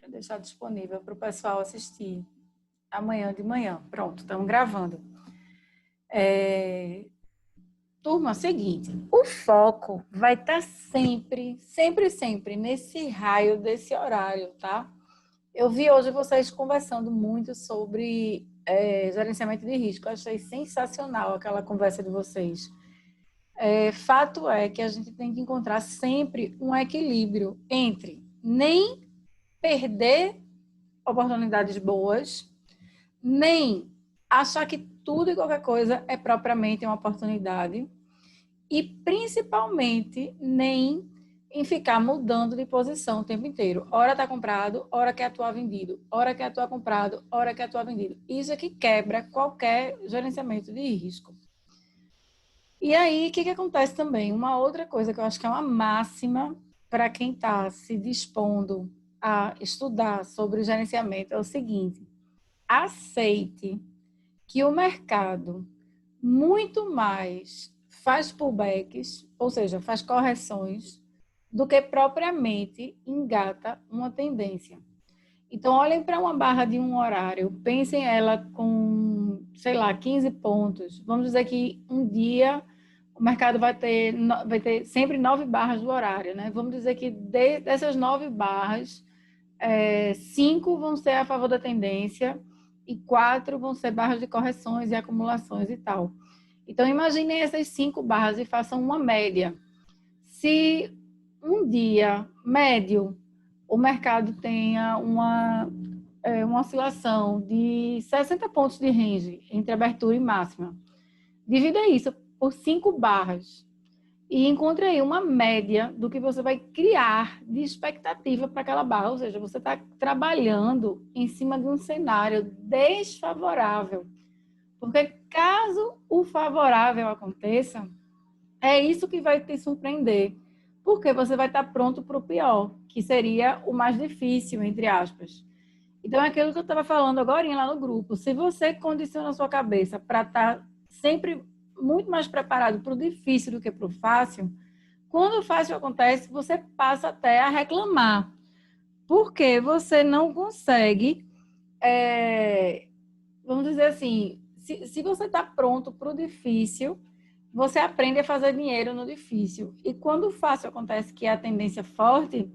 para deixar disponível para o pessoal assistir amanhã de manhã. Pronto, estamos gravando. Turma, seguinte, o foco vai estar sempre nesse raio desse horário, tá? Eu vi hoje vocês conversando muito sobre gerenciamento de risco. Eu achei sensacional aquela conversa de vocês. Fato é que a gente tem que encontrar sempre um equilíbrio entre nem perder oportunidades boas, nem achar que tudo e qualquer coisa é propriamente uma oportunidade e, principalmente, nem em ficar mudando de posição o tempo inteiro. Hora está comprado, hora quer atuar vendido, hora quer atuar comprado, hora quer atuar vendido. Isso é que quebra qualquer gerenciamento de risco. E aí, o que acontece também? Uma outra coisa que eu acho que é uma máxima para quem está se dispondo a estudar sobre o gerenciamento é o seguinte: aceite que o mercado muito mais faz pullbacks, ou seja, faz correções, do que propriamente engata uma tendência. Então, olhem para uma barra de um horário, pensem ela com, sei lá, 15 pontos. Vamos dizer que um dia o mercado vai ter sempre 9 barras do horário, né? Vamos dizer que dessas 9 barras, 5 vão ser a favor da tendência e 4 vão ser barras de correções e acumulações e tal. Então, imaginem essas 5 barras e façam uma média. Se um dia médio o mercado tenha uma oscilação de 60 pontos de range entre abertura e máxima, divida isso por 5 barras e encontre aí uma média do que você vai criar de expectativa para aquela barra. Ou seja, você está trabalhando em cima de um cenário desfavorável. Porque caso o favorável aconteça, é isso que vai te surpreender. Porque você vai estar pronto para o pior, que seria o mais difícil, entre aspas. Então, é aquilo que eu estava falando agora lá no grupo. Se você condiciona a sua cabeça para estar sempre muito mais preparado para o difícil do que para o fácil, quando o fácil acontece, você passa até a reclamar. Porque você não consegue, vamos dizer assim, se você está pronto para o difícil, você aprende a fazer dinheiro no difícil. E quando o fácil acontece, que é a tendência forte,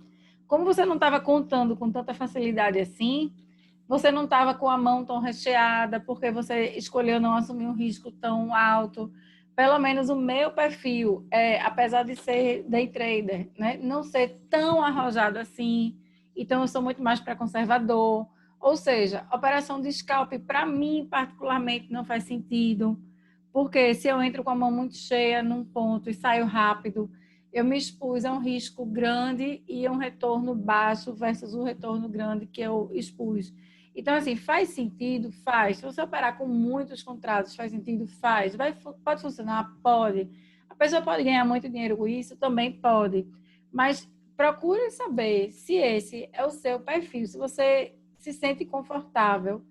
como você não estava contando com tanta facilidade assim, você não estava com a mão tão recheada, porque você escolheu não assumir um risco tão alto. Pelo menos o meu perfil, apesar de ser day trader, né, não ser tão arrojado assim, então eu sou muito mais para conservador. Ou seja, operação de scalp, para mim, particularmente, não faz sentido, porque se eu entro com a mão muito cheia num ponto e saio rápido, eu me expus a um risco grande e a um retorno baixo versus o retorno grande que eu expus. Então, assim, faz sentido? Faz. Se você operar com muitos contratos, faz sentido? Faz. Pode funcionar? Pode. A pessoa pode ganhar muito dinheiro com isso? Também pode. Mas procure saber se esse é o seu perfil, se você se sente confortável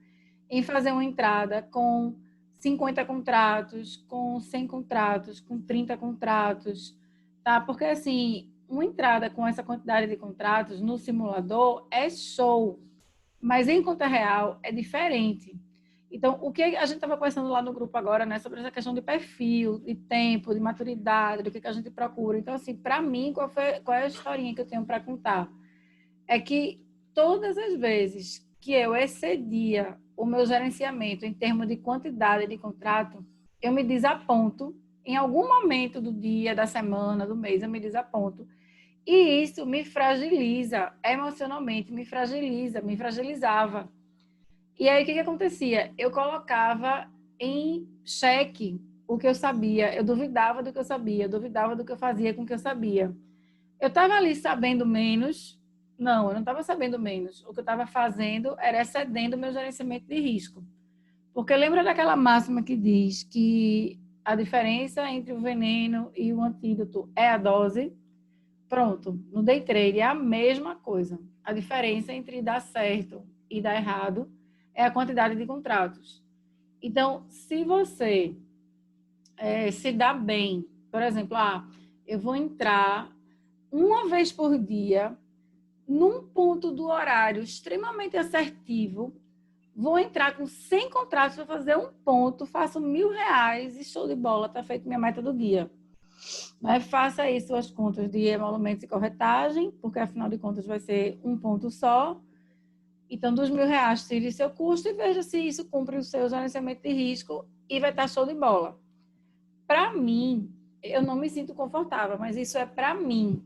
em fazer uma entrada com 50 contratos, com 100 contratos, com 30 contratos, tá? Porque, assim, uma entrada com essa quantidade de contratos no simulador é show, mas em conta real é diferente. Então, o que a gente estava conversando lá no grupo agora, né, sobre essa questão de perfil, de tempo, de maturidade, do que a gente procura. Então, assim, para mim, qual é a historinha que eu tenho para contar? É que todas as vezes que eu excedia o meu gerenciamento em termos de quantidade de contrato, eu me desaponto. Em algum momento do dia, da semana, do mês, eu me desaponto. E isso me fragiliza emocionalmente, me fragilizava. E aí, o que acontecia? Eu colocava em xeque o que eu sabia, eu duvidava do que eu sabia, eu duvidava do que eu fazia com o que eu sabia. Eu estava ali sabendo menos. Não, eu não estava sabendo menos. O que eu estava fazendo era excedendo o meu gerenciamento de risco. Porque lembra daquela máxima que diz que a diferença entre o veneno e o antídoto é a dose? Pronto, no day trade é a mesma coisa. A diferença entre dar certo e dar errado é a quantidade de contratos. Então, se você se dá bem, por exemplo, eu vou entrar uma vez por dia num ponto do horário extremamente assertivo, vou entrar com 100 contratos para fazer um ponto, faço R$ 1.000 e show de bola, tá feito minha meta do dia. Mas faça aí suas contas de emolumentos e corretagem, porque afinal de contas vai ser um ponto só. Então, dos R$ 1.000, tire seu custo e veja se isso cumpre o seu gerenciamento de risco e vai estar show de bola. Para mim, eu não me sinto confortável, mas isso é para mim.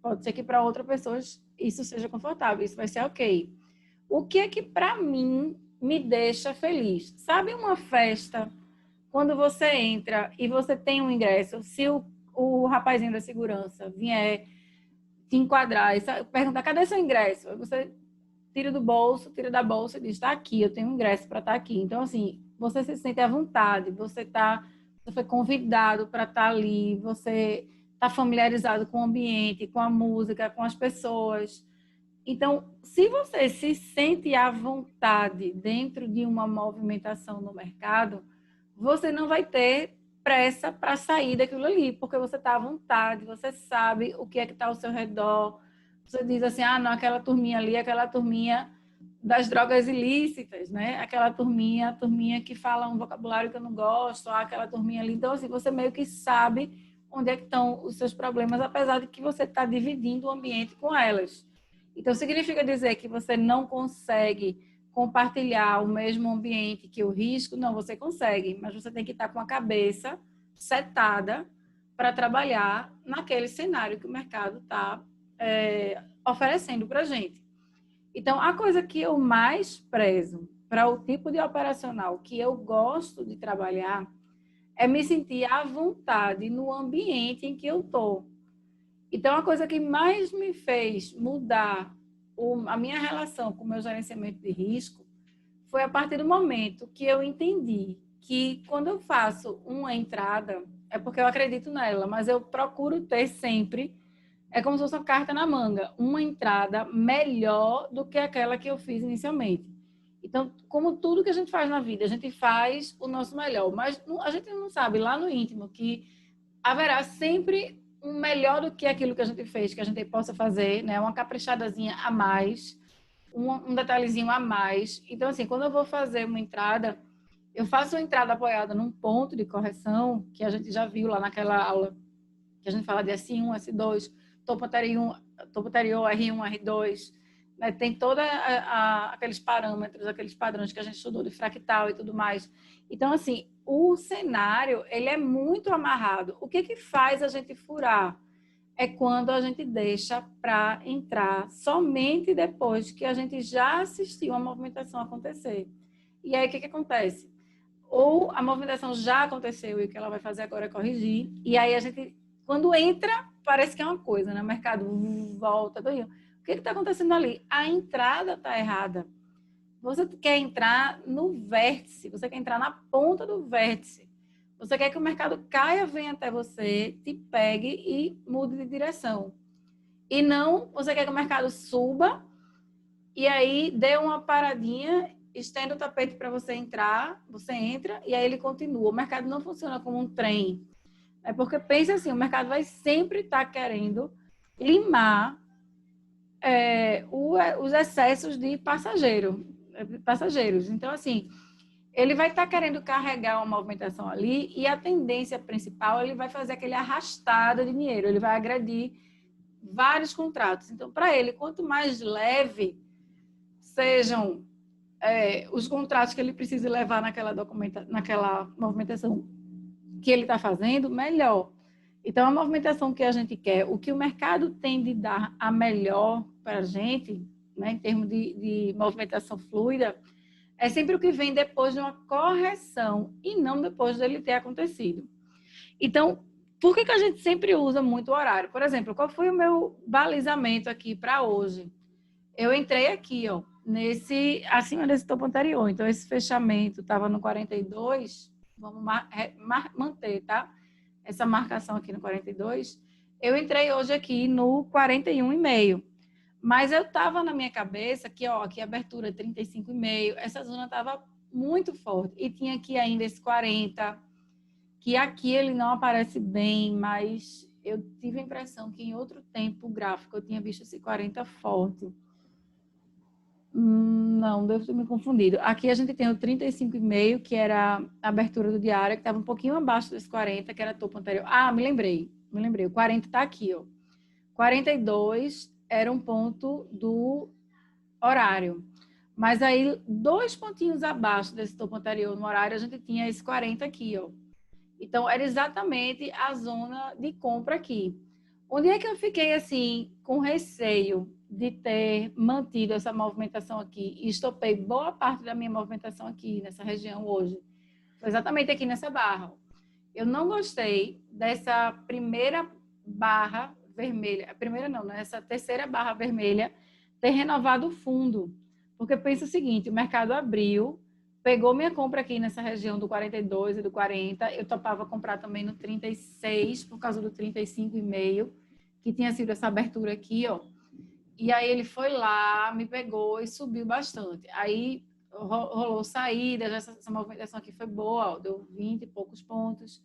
Pode ser que para outras pessoas isso seja confortável, isso vai ser ok. O que é que para mim me deixa feliz? Sabe uma festa, quando você entra e você tem um ingresso, se o rapazinho da segurança vier te enquadrar e perguntar, cadê seu ingresso? Você tira do bolso, tira da bolsa e diz, está aqui, eu tenho um ingresso para estar aqui. Então, assim, você se sente à vontade, você foi convidado para estar ali, você está familiarizado com o ambiente, com a música, com as pessoas. Então, se você se sente à vontade dentro de uma movimentação no mercado, você não vai ter pressa para sair daquilo ali, porque você está à vontade, você sabe o que é que está ao seu redor. Você diz assim, ah, não, aquela turminha ali, aquela turminha das drogas ilícitas, né? Aquela turminha, a turminha que fala um vocabulário que eu não gosto, aquela turminha ali. Então, assim, você meio que sabe onde é que estão os seus problemas, apesar de que você está dividindo o ambiente com elas. Então, significa dizer que você não consegue compartilhar o mesmo ambiente que o risco? Não, você consegue, mas você tem que estar com a cabeça setada para trabalhar naquele cenário que o mercado está oferecendo para a gente. Então, a coisa que eu mais prezo para o tipo de operacional que eu gosto de trabalhar é me sentir à vontade no ambiente em que eu estou. Então, a coisa que mais me fez mudar a minha relação com o meu gerenciamento de risco foi a partir do momento que eu entendi que quando eu faço uma entrada, é porque eu acredito nela, mas eu procuro ter sempre, é como se fosse uma carta na manga, uma entrada melhor do que aquela que eu fiz inicialmente. Então, como tudo que a gente faz na vida, a gente faz o nosso melhor, mas a gente não sabe lá no íntimo que haverá sempre um melhor do que aquilo que a gente fez, que a gente possa fazer, né? Uma caprichadazinha a mais, um detalhezinho a mais. Então, assim, quando eu vou fazer uma entrada, eu faço uma entrada apoiada num ponto de correção, que a gente já viu lá naquela aula, que a gente fala de S1, S2, topo anterior, R1, R2, né? Tem todos aqueles parâmetros, aqueles padrões que a gente estudou de fractal e tudo mais. Então, assim, o cenário, ele é muito amarrado. O que faz a gente furar? É quando a gente deixa para entrar somente depois que a gente já assistiu a movimentação acontecer. E aí, o que acontece? Ou a movimentação já aconteceu e o que ela vai fazer agora é corrigir. E aí, a gente, quando entra, parece que é uma coisa, né? O mercado volta. O que está acontecendo ali? A entrada está errada. Você quer entrar no vértice, você quer entrar na ponta do vértice. Você quer que o mercado caia, venha até você, te pegue e mude de direção. E não, você quer que o mercado suba e aí dê uma paradinha, estenda o tapete para você entrar, você entra e aí ele continua. O mercado não funciona como um trem. É porque pensa assim, o mercado vai sempre estar querendo limar os excessos de passageiros. Então, assim, ele vai estar querendo carregar uma movimentação ali e a tendência principal, ele vai fazer aquele arrastado de dinheiro, ele vai agredir vários contratos. Então, para ele, quanto mais leve sejam os contratos que ele precisa levar naquela movimentação que ele está fazendo, melhor. Então, a movimentação que a gente quer, o que o mercado tem de dar a melhor para a gente, né, em termos de movimentação fluida, é sempre o que vem depois de uma correção e não depois dele ter acontecido. Então, por que a gente sempre usa muito o horário? Por exemplo, qual foi o meu balizamento aqui para hoje? Eu entrei aqui, ó, acima desse topo anterior. Então, esse fechamento estava no 42, vamos manter, tá? Essa marcação aqui no 42. Eu entrei hoje aqui no 41,5. Mas eu estava na minha cabeça que, ó, aqui a abertura 35,5, essa zona estava muito forte. E tinha aqui ainda esse 40, que aqui ele não aparece bem, mas eu tive a impressão que em outro tempo gráfico eu tinha visto esse 40 forte. Não, devo ter me confundido. Aqui a gente tem o 35,5, que era a abertura do diário, que estava um pouquinho abaixo desse 40, que era topo anterior. Ah, me lembrei. O 40 está aqui, ó. 42 era um ponto do horário. Mas aí, 2 pontinhos abaixo desse topo anterior no horário, a gente tinha esse 40 aqui, ó. Então, era exatamente a zona de compra aqui. Onde é que eu fiquei, assim, com receio de ter mantido essa movimentação aqui e estopei boa parte da minha movimentação aqui, nessa região hoje? Foi exatamente aqui nessa barra. Eu não gostei dessa primeira barra vermelha, a primeira não, né? Essa terceira barra vermelha ter renovado o fundo. Porque pensa o seguinte, o mercado abriu, pegou minha compra aqui nessa região do 42 e do 40, eu topava comprar também no 36, por causa do 35,5, que tinha sido essa abertura aqui, ó. E aí ele foi lá, me pegou e subiu bastante. Aí rolou saída, essa movimentação aqui foi boa, ó, deu 20 e poucos pontos.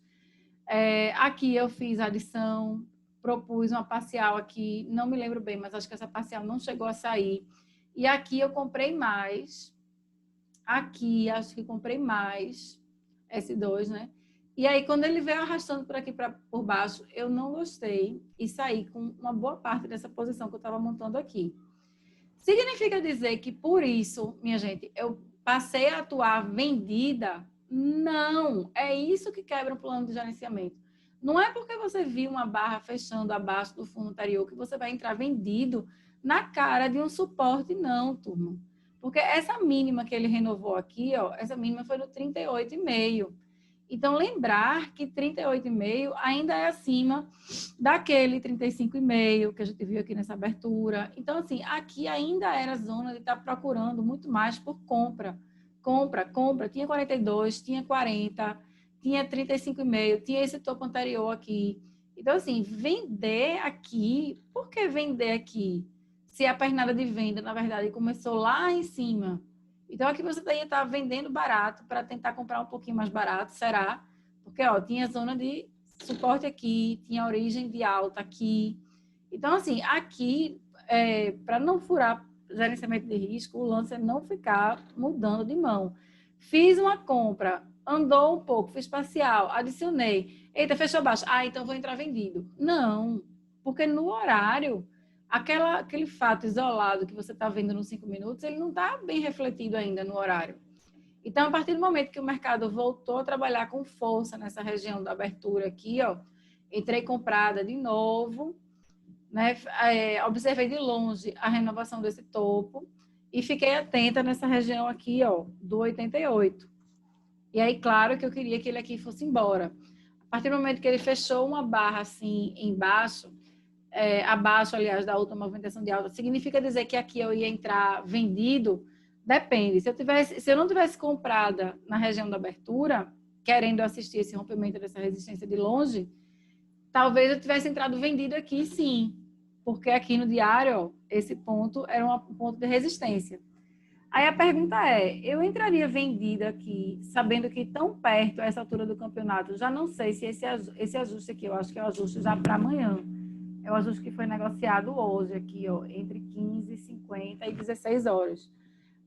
Aqui eu fiz adição, propus uma parcial aqui, não me lembro bem, mas acho que essa parcial não chegou a sair. E aqui eu comprei mais. Aqui acho que comprei mais, S2, né? E aí, quando ele veio arrastando por aqui por baixo, eu não gostei e saí com uma boa parte dessa posição que eu estava montando aqui. Significa dizer que, por isso, minha gente, eu passei a atuar vendida? Não, é isso que quebra o plano de gerenciamento. Não é porque você viu uma barra fechando abaixo do fundo anterior que você vai entrar vendido na cara de um suporte, não, turma. Porque essa mínima que ele renovou aqui, ó, essa mínima foi no 38,5. Então, lembrar que 38,5 ainda é acima daquele 35,5 que a gente viu aqui nessa abertura. Então, assim, aqui ainda era zona de estar procurando muito mais por compra. Compra. Tinha 42, tinha 40, tinha 35,5, tinha esse topo anterior aqui. Então, assim, vender aqui, por que vender aqui? Se a pernada de venda, na verdade, começou lá em cima. Então, aqui você ia estar vendendo barato para tentar comprar um pouquinho mais barato, será? Porque, ó, tinha zona de suporte aqui, tinha origem de alta aqui. Então, assim, aqui, para não furar gerenciamento de risco, o lance é não ficar mudando de mão. Fiz uma compra, andou um pouco, fiz parcial, adicionei. Eita, fechou baixo. Ah, então vou entrar vendido. Não, porque no horário, aquele fato isolado que você está vendo nos 5 minutos, ele não está bem refletido ainda no horário. Então, a partir do momento que o mercado voltou a trabalhar com força nessa região da abertura aqui, ó, entrei comprada de novo, né? Observei de longe a renovação desse topo e fiquei atenta nessa região aqui, ó, do 88. E aí, claro que eu queria que ele aqui fosse embora. A partir do momento que ele fechou uma barra assim embaixo, abaixo, aliás, da última movimentação de alta, significa dizer que aqui eu ia entrar vendido? Depende. Se eu não tivesse comprada na região da abertura, querendo assistir esse rompimento dessa resistência de longe, talvez eu tivesse entrado vendido aqui, sim. Porque aqui no diário, ó, esse ponto era um ponto de resistência. Aí a pergunta é, eu entraria vendida aqui, sabendo que tão perto, a essa altura do campeonato, já não sei se esse ajuste aqui, eu acho que é o ajuste já para amanhã. É o ajuste que foi negociado hoje aqui, ó, entre 15h50 e 16 horas.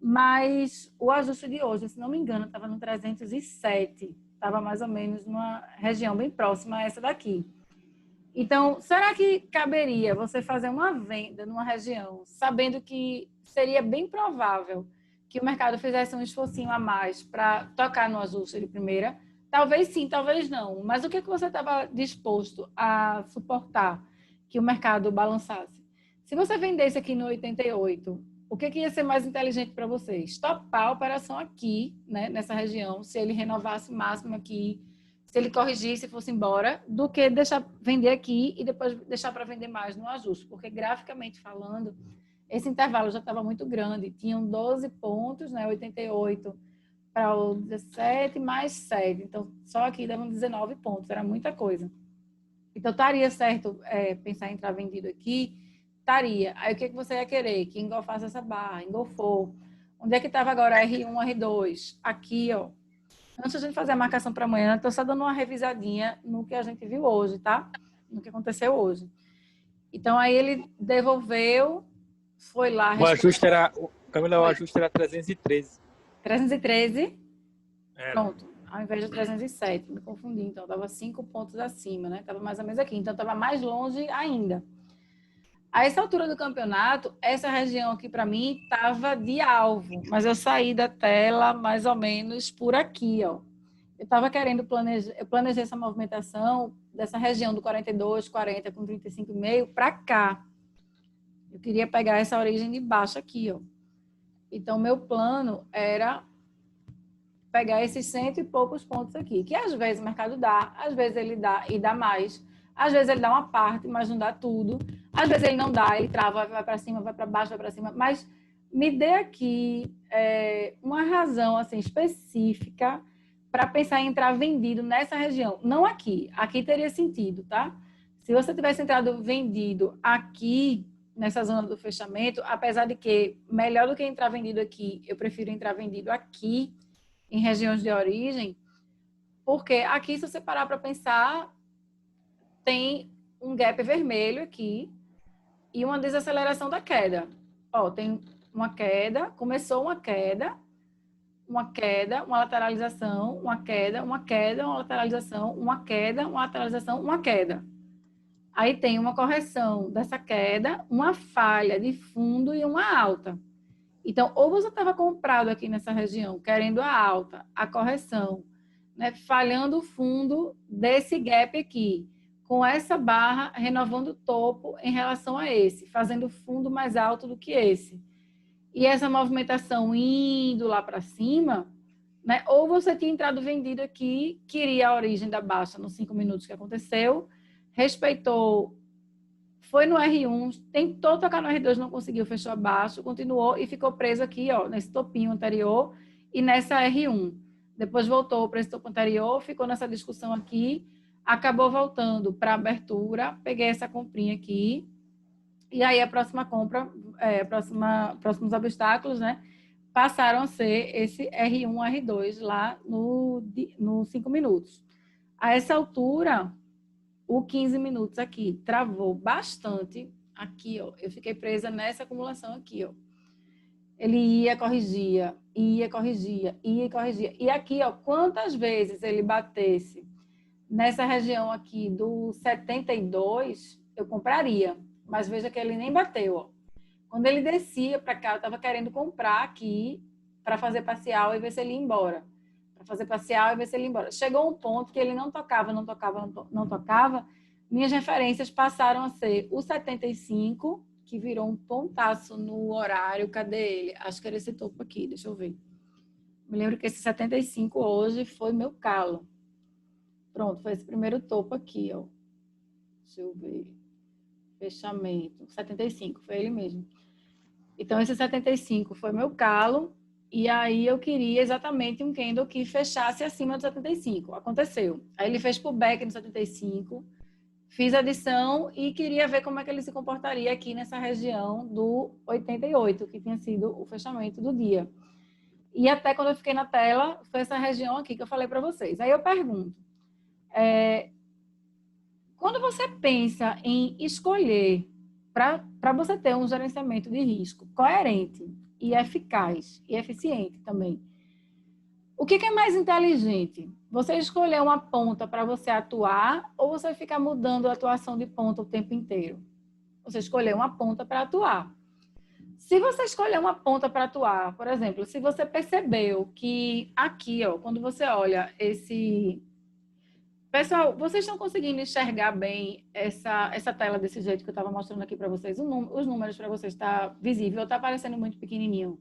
Mas o ajuste de hoje, se não me engano, estava no 307. Estava mais ou menos numa região bem próxima a essa daqui. Então, será que caberia você fazer uma venda numa região, sabendo que seria bem provável que o mercado fizesse um esforcinho a mais para tocar no ajuste de primeira? Talvez sim, talvez não. Mas o que você estava disposto a suportar que o mercado balançasse? Se você vendesse aqui no 88, o que ia ser mais inteligente para você? Estopar a operação aqui, né, nessa região, se ele renovasse o máximo aqui, se ele corrigisse e fosse embora, do que deixar vender aqui e depois deixar para vender mais no ajuste. Porque, graficamente falando, esse intervalo já estava muito grande. Tinham 12 pontos, né, 88 para o 17 mais 7. Então, só aqui davam 19 pontos. Era muita coisa. Então, estaria certo pensar em entrar vendido aqui? Estaria. Aí, o que você ia querer? Que engolfasse essa barra. Engolfou. Onde é que estava agora R1, R2? Aqui, ó. Antes de a gente fazer a marcação para amanhã, estou só dando uma revisadinha no que a gente viu hoje, tá? no que aconteceu hoje. Então, aí ele devolveu, foi lá... O ajuste era, Camila, o ajuste era 313. 313? Era. Pronto. Ao invés de 307, me confundi. Então, estava 5 pontos acima, né? Estava mais ou menos aqui. Então, estava mais longe ainda. A essa altura do campeonato, essa região aqui, para mim, estava de alvo. Mas eu saí da tela mais ou menos por aqui, ó. Eu estava querendo planejar... Eu planejei essa movimentação dessa região do 42, 40 com 35,5 para cá. Eu queria pegar essa origem de baixo aqui, ó. Então, meu plano era pegar esses 100 e poucos pontos aqui, que às vezes o mercado dá, às vezes ele dá e dá mais, às vezes ele dá uma parte, mas não dá tudo, às vezes ele não dá, ele trava, vai para cima, vai para baixo, vai para cima, mas me dê aqui uma razão assim, específica para pensar em entrar vendido nessa região, não aqui, aqui teria sentido, tá? Se você tivesse entrado vendido aqui, nessa zona do fechamento, apesar de que melhor do que entrar vendido aqui, eu prefiro entrar vendido aqui, em regiões de origem, porque aqui, se você parar para pensar, tem um gap vermelho aqui e uma desaceleração da queda. Ó, tem uma queda, começou uma queda, uma lateralização, uma queda, uma queda, uma lateralização, uma queda, uma lateralização, uma queda. Aí tem uma correção dessa queda, uma falha de fundo e uma alta. Então, ou você estava comprado aqui nessa região, querendo a alta, a correção, né, falhando o fundo desse gap aqui, com essa barra renovando o topo em relação a esse, fazendo o fundo mais alto do que esse. E essa movimentação indo lá para cima, né, ou você tinha entrado vendido aqui, queria a origem da baixa nos 5 minutos que aconteceu, respeitou, foi no R1, tentou tocar no R2, não conseguiu, fechou abaixo, continuou e ficou preso aqui, ó, nesse topinho anterior e nessa R1. Depois voltou para esse topo anterior, ficou nessa discussão aqui, acabou voltando para a abertura, peguei essa comprinha aqui, e aí a próxima compra, próximos obstáculos, né, passaram a ser esse R1, R2 lá no 5 minutos. A essa altura, o 15 minutos aqui travou bastante. Aqui, ó, eu fiquei presa nessa acumulação aqui, ó. Ele ia, corrigia, ia, corrigia, ia, corrigia. E aqui, ó, quantas vezes ele batesse nessa região aqui do 72, eu compraria. Mas veja que ele nem bateu, ó. Quando ele descia para cá, eu estava querendo comprar aqui para fazer parcial e ver se ele ia embora. Para fazer parcial e ver se ele ia embora. Chegou um ponto que ele não tocava, não tocava, não tocava. Minhas referências passaram a ser o 75, que virou um pontaço no horário. Cadê ele? Acho que era esse topo aqui, deixa eu ver. Me lembro que esse 75 hoje foi meu calo. Pronto, foi esse primeiro topo aqui, ó. Deixa eu ver. Fechamento. 75, foi ele mesmo. Então, esse 75 foi meu calo. E aí eu queria exatamente um candle que fechasse acima do 75. Aconteceu. Aí ele fez pullback no 75, fiz adição e queria ver como é que ele se comportaria aqui nessa região do 88, que tinha sido o fechamento do dia. E até quando eu fiquei na tela, foi essa região aqui que eu falei para vocês. Aí eu pergunto, quando você pensa em escolher para você ter um gerenciamento de risco coerente e eficaz e eficiente também, o que é mais inteligente? Você escolher uma ponta para você atuar ou você ficar mudando a atuação de ponta o tempo inteiro? Você escolher uma ponta para atuar. Se você escolher uma ponta para atuar, por exemplo, se você percebeu que aqui, ó, quando você olha esse... Pessoal, vocês estão conseguindo enxergar bem essa tela desse jeito que eu estava mostrando aqui para vocês? Os números para vocês está visível ou está aparecendo muito pequenininho?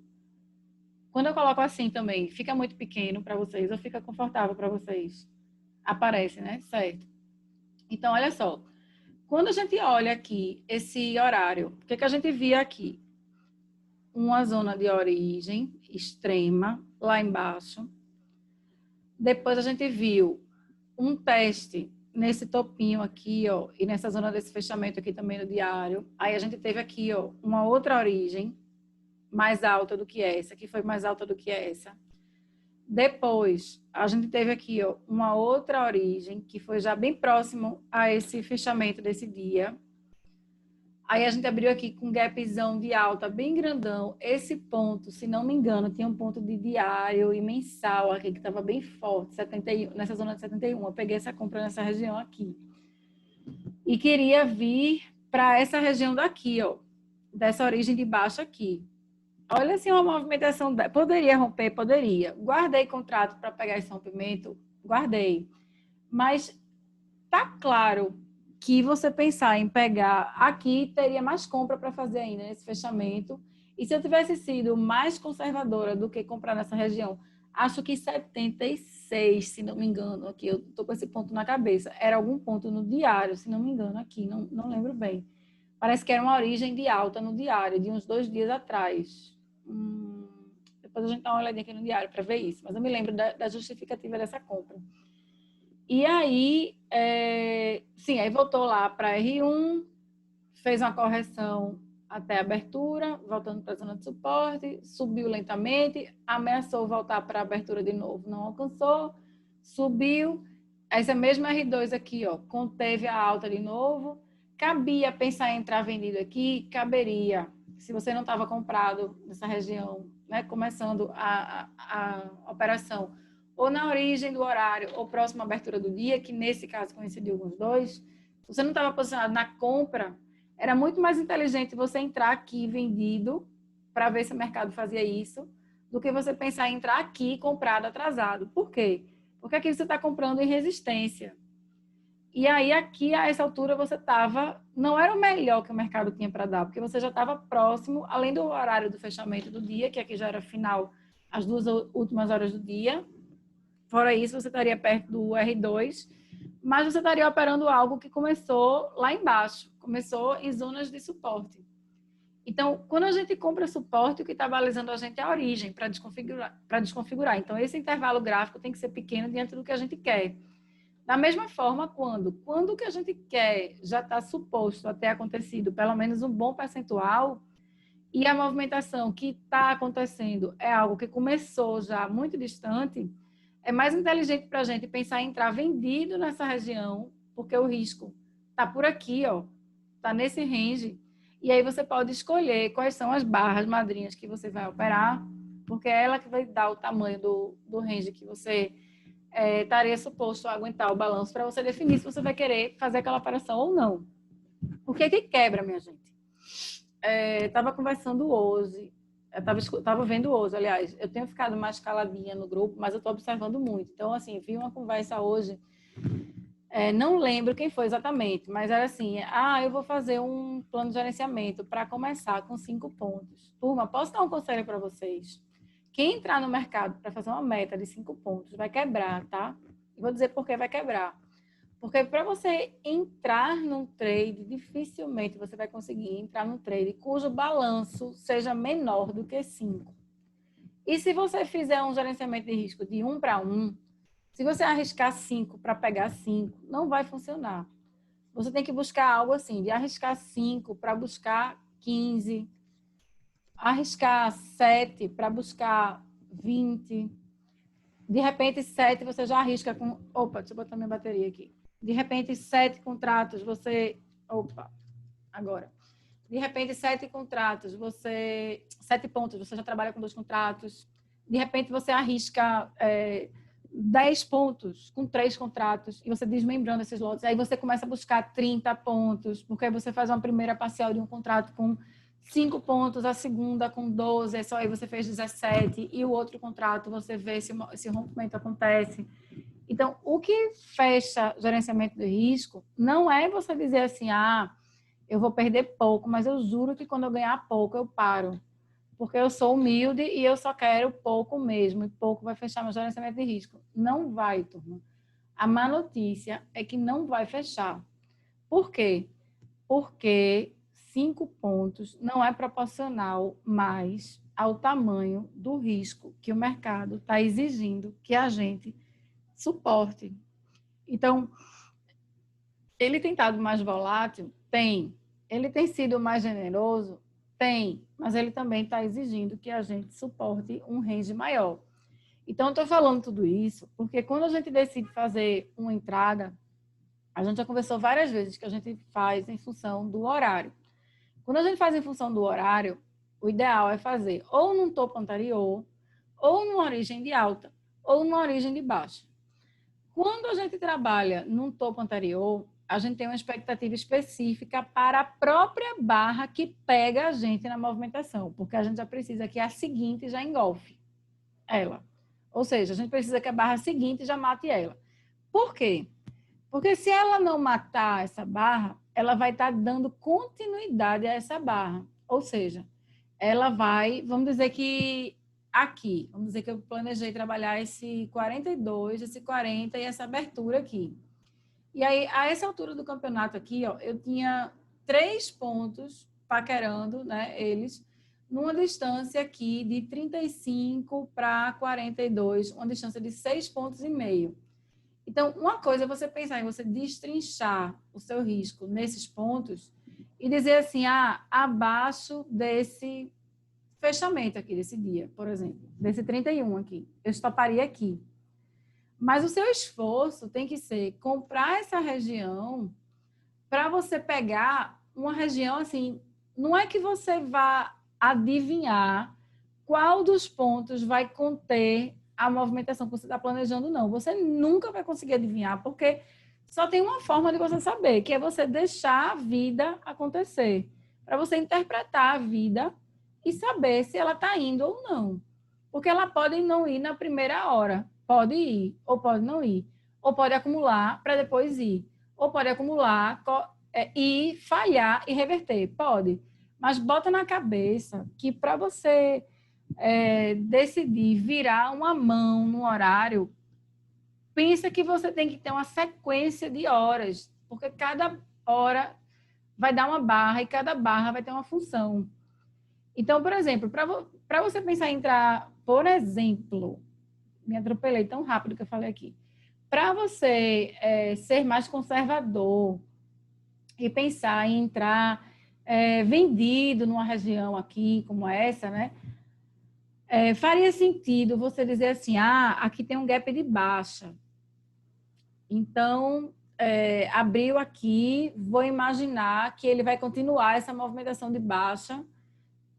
Quando eu coloco assim também, fica muito pequeno para vocês ou fica confortável para vocês? Aparece, né? Certo. Então, olha só. Quando a gente olha aqui esse horário, o que a gente via aqui? Uma zona de origem extrema, lá embaixo. Depois a gente viu um teste nesse topinho aqui, ó, e nessa zona desse fechamento aqui também no diário. Aí a gente teve aqui, ó, uma outra origem mais alta do que essa, que foi mais alta do que essa. Depois, a gente teve aqui ó, uma outra origem, que foi já bem próximo a esse fechamento desse dia. Aí a gente abriu aqui com um gapzão de alta bem grandão. Esse ponto, se não me engano, tinha um ponto de diário e mensal aqui que estava bem forte, 71, nessa zona de 71. Eu peguei essa compra nessa região aqui. E queria vir para essa região daqui, ó, dessa origem de baixo aqui. Olha assim uma movimentação. Poderia romper? Poderia. Guardei contrato para pegar esse rompimento? Guardei. Mas tá claro que você pensar em pegar aqui, teria mais compra para fazer ainda nesse fechamento. E se eu tivesse sido mais conservadora do que comprar nessa região, acho que 76, se não me engano, aqui, eu estou com esse ponto na cabeça. Era algum ponto no diário, se não me engano, aqui, não lembro bem. Parece que era uma origem de alta no diário, de uns 2 dias atrás. Depois a gente dá uma olhadinha aqui no diário para ver isso. Mas eu me lembro da justificativa dessa compra. E aí, sim, aí voltou lá para R1, fez uma correção até a abertura, voltando para a zona de suporte, subiu lentamente, ameaçou voltar para a abertura de novo, não alcançou, subiu. Essa mesma R2 aqui, ó, conteve a alta de novo. Cabia pensar em entrar vendido aqui? Caberia. Se você não estava comprado nessa região, né, começando a operação, ou na origem do horário, ou próxima à abertura do dia, que nesse caso coincidiu com os dois, se você não estava posicionado na compra, era muito mais inteligente você entrar aqui vendido, para ver se o mercado fazia isso, do que você pensar em entrar aqui comprado atrasado. Por quê? Porque aqui você está comprando em resistência. E aí, aqui, a essa altura, você estava... Não era o melhor que o mercado tinha para dar, porque você já estava próximo, além do horário do fechamento do dia, que aqui já era final, as 2 últimas horas do dia. Fora isso, você estaria perto do R2, mas você estaria operando algo que começou lá embaixo, começou em zonas de suporte. Então, quando a gente compra suporte, o que está balizando a gente é a origem para desconfigurar. Então, esse intervalo gráfico tem que ser pequeno diante do que a gente quer. Da mesma forma, quando o que a gente quer já está suposto a ter acontecido pelo menos um bom percentual, e a movimentação que está acontecendo é algo que começou já muito distante, é mais inteligente para a gente pensar em entrar vendido nessa região, porque o risco está por aqui, ó, está nesse range, e aí você pode escolher quais são as barras madrinhas que você vai operar, porque é ela que vai dar o tamanho do range que você estaria suposto a aguentar o balanço para você definir se você vai querer fazer aquela operação ou não. O que é que quebra, minha gente? Estava conversando hoje, estava vendo hoje, aliás, eu tenho ficado mais caladinha no grupo, mas eu estou observando muito. Então, assim, vi uma conversa hoje, não lembro quem foi exatamente, mas era assim, eu vou fazer um plano de gerenciamento para começar com 5 pontos. Turma, posso dar um conselho para vocês? Quem entrar no mercado para fazer uma meta de 5 pontos vai quebrar, tá? E vou dizer por que vai quebrar. Porque para você entrar num trade, dificilmente você vai conseguir entrar num trade cujo balanço seja menor do que 5. E se você fizer um gerenciamento de risco de 1 para 1, se você arriscar 5 para pegar 5, não vai funcionar. Você tem que buscar algo assim, de arriscar 5 para buscar 15, arriscar 7 para buscar 20. De repente, 7 você já arrisca com... Opa, deixa eu botar minha bateria aqui. De repente, 7 contratos, você... Opa, agora. De repente, 7 contratos, 7 pontos, você já trabalha com 2 contratos. De repente, você arrisca 10 pontos com 3 contratos e você desmembrando esses lotes. Aí você começa a buscar 30 pontos, porque aí você faz uma primeira parcial de um contrato com 5 pontos, a segunda com 12, só aí você fez 17, e o outro contrato você vê se esse rompimento acontece. Então, o que fecha gerenciamento de risco não é você dizer assim, eu vou perder pouco, mas eu juro que quando eu ganhar pouco eu paro, porque eu sou humilde e eu só quero pouco mesmo, e pouco vai fechar meu gerenciamento de risco. Não vai, turma. A má notícia é que não vai fechar. Por quê? Porque 5 pontos não é proporcional mais ao tamanho do risco que o mercado está exigindo que a gente suporte. Então, ele tem estado mais volátil? Tem. Ele tem sido mais generoso? Tem. Mas ele também está exigindo que a gente suporte um range maior. Então, eu estou falando tudo isso porque quando a gente decide fazer uma entrada, a gente já conversou várias vezes que a gente faz em função do horário. Quando a gente faz em função do horário, o ideal é fazer ou num topo anterior, ou numa origem de alta, ou numa origem de baixa. Quando a gente trabalha num topo anterior, a gente tem uma expectativa específica para a própria barra que pega a gente na movimentação, porque a gente já precisa que a seguinte já engolfe ela. Ou seja, a gente precisa que a barra seguinte já mate ela. Por quê? Porque se ela não matar essa barra, ela vai estar dando continuidade a essa barra. Ou seja, ela vai, vamos dizer que aqui, vamos dizer que eu planejei trabalhar esse 42, esse 40 e essa abertura aqui. E aí, a essa altura do campeonato aqui, ó, eu tinha 3 pontos paquerando, né, eles, numa distância aqui de 35 para 42, uma distância de 6,5 pontos. Então, uma coisa é você pensar em você destrinchar o seu risco nesses pontos e dizer assim, abaixo desse fechamento aqui, desse dia, por exemplo, desse 31 aqui, eu estoparia aqui. Mas o seu esforço tem que ser comprar essa região para você pegar uma região assim, não é que você vá adivinhar qual dos pontos vai conter a movimentação que você está planejando, não. Você nunca vai conseguir adivinhar, porque só tem uma forma de você saber, que é você deixar a vida acontecer, para você interpretar a vida e saber se ela está indo ou não. Porque ela pode não ir na primeira hora, pode ir, ou pode não ir, ou pode acumular para depois ir, ou pode acumular e falhar e reverter, pode. Mas bota na cabeça que para você decidir virar uma mão no horário, pensa que você tem que ter uma sequência de horas, porque cada hora vai dar uma barra e cada barra vai ter uma função. Então, por exemplo, para você pensar em entrar, por exemplo, me atropelei tão rápido que eu falei aqui, para você ser mais conservador e pensar em entrar vendido numa região aqui como essa, né? Faria sentido você dizer assim, aqui tem um gap de baixa. Então, abriu aqui, vou imaginar que ele vai continuar essa movimentação de baixa.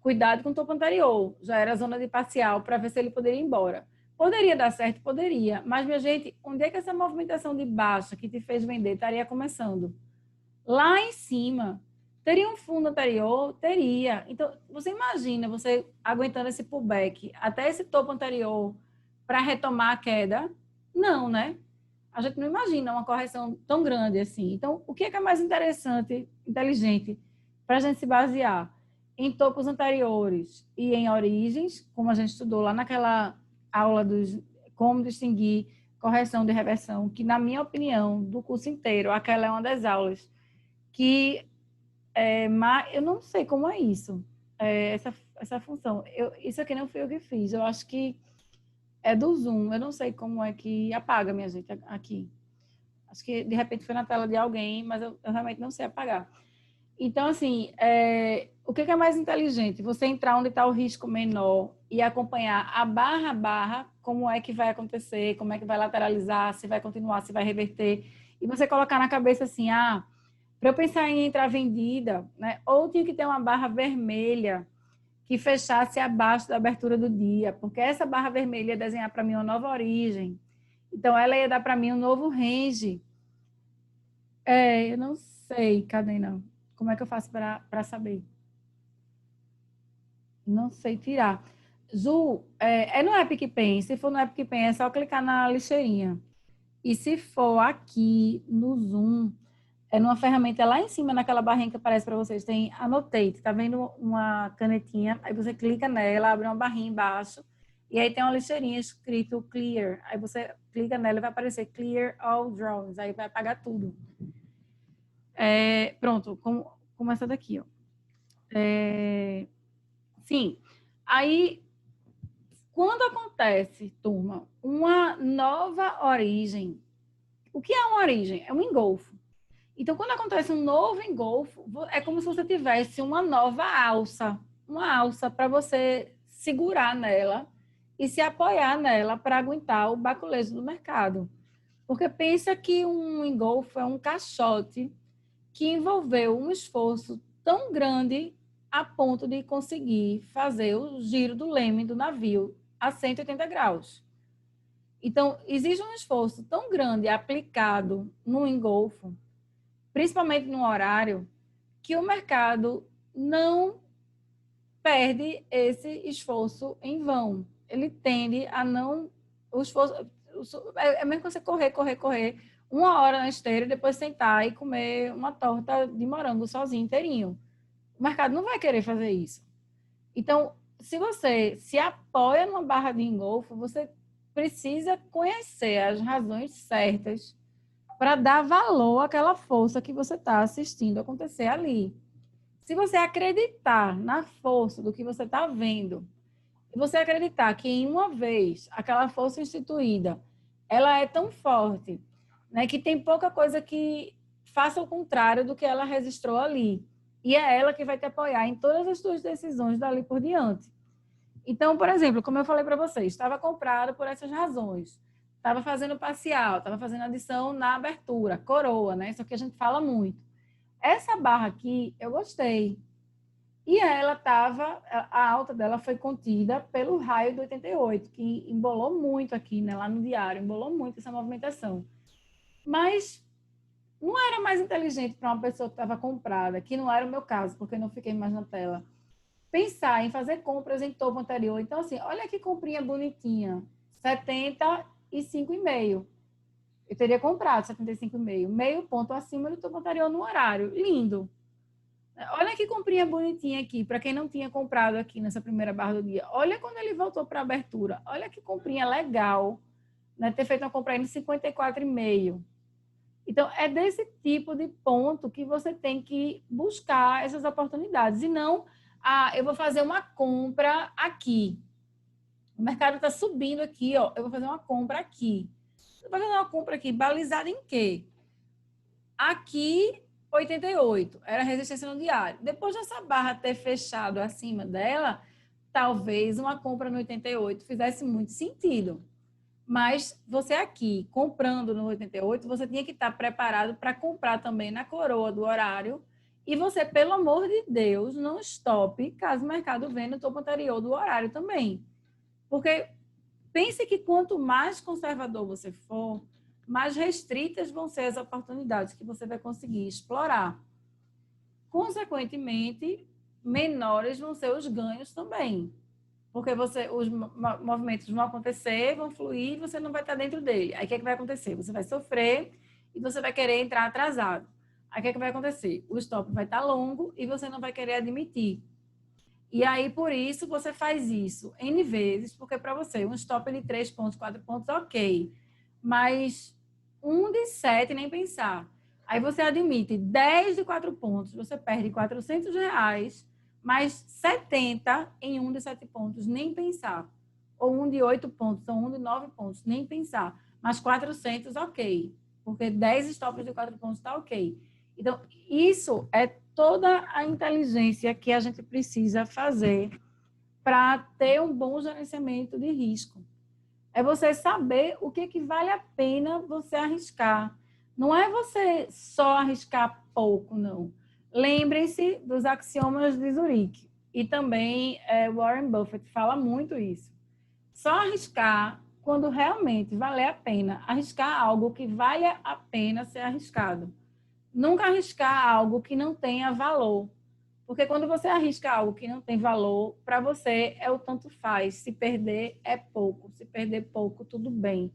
Cuidado com o topo anterior. Já era a zona de parcial para ver se ele poderia ir embora. Poderia dar certo? Poderia. Mas, minha gente, onde é que essa movimentação de baixa que te fez vender estaria começando? Lá em cima. Teria um fundo anterior? Teria. Então, você imagina você aguentando esse pullback até esse topo anterior para retomar a queda? Não, né? A gente não imagina uma correção tão grande assim. Então, o que é mais interessante, inteligente, para a gente se basear? Em topos anteriores e em origens, como a gente estudou lá naquela aula dos como distinguir correção de reversão, que, na minha opinião, do curso inteiro, aquela é uma das aulas que mas eu não sei como é isso, essa função. Isso aqui não fui eu que fiz, eu acho que é do Zoom, eu não sei como é que apaga, minha gente, aqui. Acho que, de repente, foi na tela de alguém, mas eu realmente não sei apagar. Então, assim, o que é mais inteligente? Você entrar onde está o risco menor e acompanhar a barra a barra, como é que vai acontecer, como é que vai lateralizar, se vai continuar, se vai reverter. E você colocar na cabeça assim, para eu pensar em entrar vendida, né? Ou tinha que ter uma barra vermelha que fechasse abaixo da abertura do dia, porque essa barra vermelha ia desenhar para mim uma nova origem. Então, ela ia dar para mim um novo range. Eu não sei, cadê não? Como é que eu faço para saber? Não sei tirar. Zu, no Epic Pen. Se for no Epic Pen, é só clicar na lixeirinha. E se for aqui no Zoom, numa ferramenta lá em cima, naquela barrinha que aparece para vocês, tem Annotate. Tá vendo uma canetinha? Aí você clica nela, abre uma barrinha embaixo. E aí tem uma lixeirinha escrito Clear. Aí você clica nela e vai aparecer Clear All Drawings. Aí vai apagar tudo. Pronto, como essa daqui, ó. Sim. Aí, quando acontece, turma, uma nova origem, o que é uma origem? É um engolfo. Então, quando acontece um novo engolfo, é como se você tivesse uma nova alça, uma alça para você segurar nela e se apoiar nela para aguentar o baculejo do mercado. Porque pensa que um engolfo é um caixote que envolveu um esforço tão grande a ponto de conseguir fazer o giro do leme do navio a 180 graus. Então, existe um esforço tão grande aplicado no engolfo, principalmente no horário, que o mercado não perde esse esforço em vão. Ele tende a não... O esforço, é mesmo que você correr 1 hora na esteira e depois sentar e comer uma torta de morango sozinho, inteirinho. O mercado não vai querer fazer isso. Então, se você se apoia numa barra de engolfo, você precisa conhecer as razões certas para dar valor àquela força que você está assistindo acontecer ali. Se você acreditar na força do que você está vendo, e você acreditar que em uma vez aquela força instituída, ela é tão forte, né, que tem pouca coisa que faça o contrário do que ela registrou ali. E é ela que vai te apoiar em todas as suas decisões dali por diante. Então, por exemplo, como eu falei para vocês, estava comprado por essas razões. Estava fazendo parcial, estava fazendo adição na abertura, coroa, né? Isso que a gente fala muito. Essa barra aqui, eu gostei. E ela estava, a alta dela foi contida pelo raio do 88, que embolou muito aqui, né, lá no diário, embolou muito essa movimentação. Mas não era mais inteligente para uma pessoa que estava comprada, que não era o meu caso, porque eu não fiquei mais na tela, pensar em fazer compras em topo anterior. Então, assim, olha que comprinha bonitinha, 75,5. Eu teria comprado 75,5, meio ponto acima do topo anterior no horário. Lindo. Olha que comprinha bonitinha aqui, para quem não tinha comprado aqui nessa primeira barra do dia. Olha quando ele voltou para a abertura. Olha que comprinha legal, né? Ter feito uma compra aí no 54,5. Então, é desse tipo de ponto que você tem que buscar essas oportunidades. E não, eu vou fazer uma compra aqui. O mercado está subindo aqui, ó. Eu vou fazer uma compra aqui. Eu vou fazer uma compra aqui, balizada em quê? Aqui, 88, era resistência no diário. Depois dessa barra ter fechado acima dela, talvez uma compra no 88 fizesse muito sentido. Mas você aqui, comprando no 88, você tinha que estar preparado para comprar também na coroa do horário. E você, pelo amor de Deus, não stoppe caso o mercado venha no topo anterior do horário também. Porque pense que quanto mais conservador você for, mais restritas vão ser as oportunidades que você vai conseguir explorar. Consequentemente, menores vão ser os ganhos também. Porque os movimentos vão acontecer, vão fluir, e você não vai estar dentro dele. Aí o que é que vai acontecer? Você vai sofrer e você vai querer entrar atrasado. Aí o que é que vai acontecer? O stop vai estar longo e você não vai querer admitir. E aí, por isso, você faz isso N vezes, porque para você, um stop de 3 pontos, 4 pontos, ok. Mas um de 7, nem pensar. Aí você admite 10 de 4 pontos, você perde R$ 400, mais 70 em um de 7 pontos, nem pensar. Ou um de 8 pontos, ou um de 9 pontos, nem pensar. Mas 400, ok. Porque 10 stops de 4 pontos está ok. Então, isso é toda a inteligência que a gente precisa fazer para ter um bom gerenciamento de risco. É você saber o que vale a pena você arriscar. Não é você só arriscar pouco, não. Lembrem-se dos axiomas de Zurique. E também Warren Buffett fala muito isso. Só arriscar quando realmente vale a pena. Arriscar algo que vale a pena ser arriscado. Nunca arriscar algo que não tenha valor. Porque quando você arrisca algo que não tem valor, para você é o tanto faz. Se perder, é pouco. Se perder pouco, tudo bem.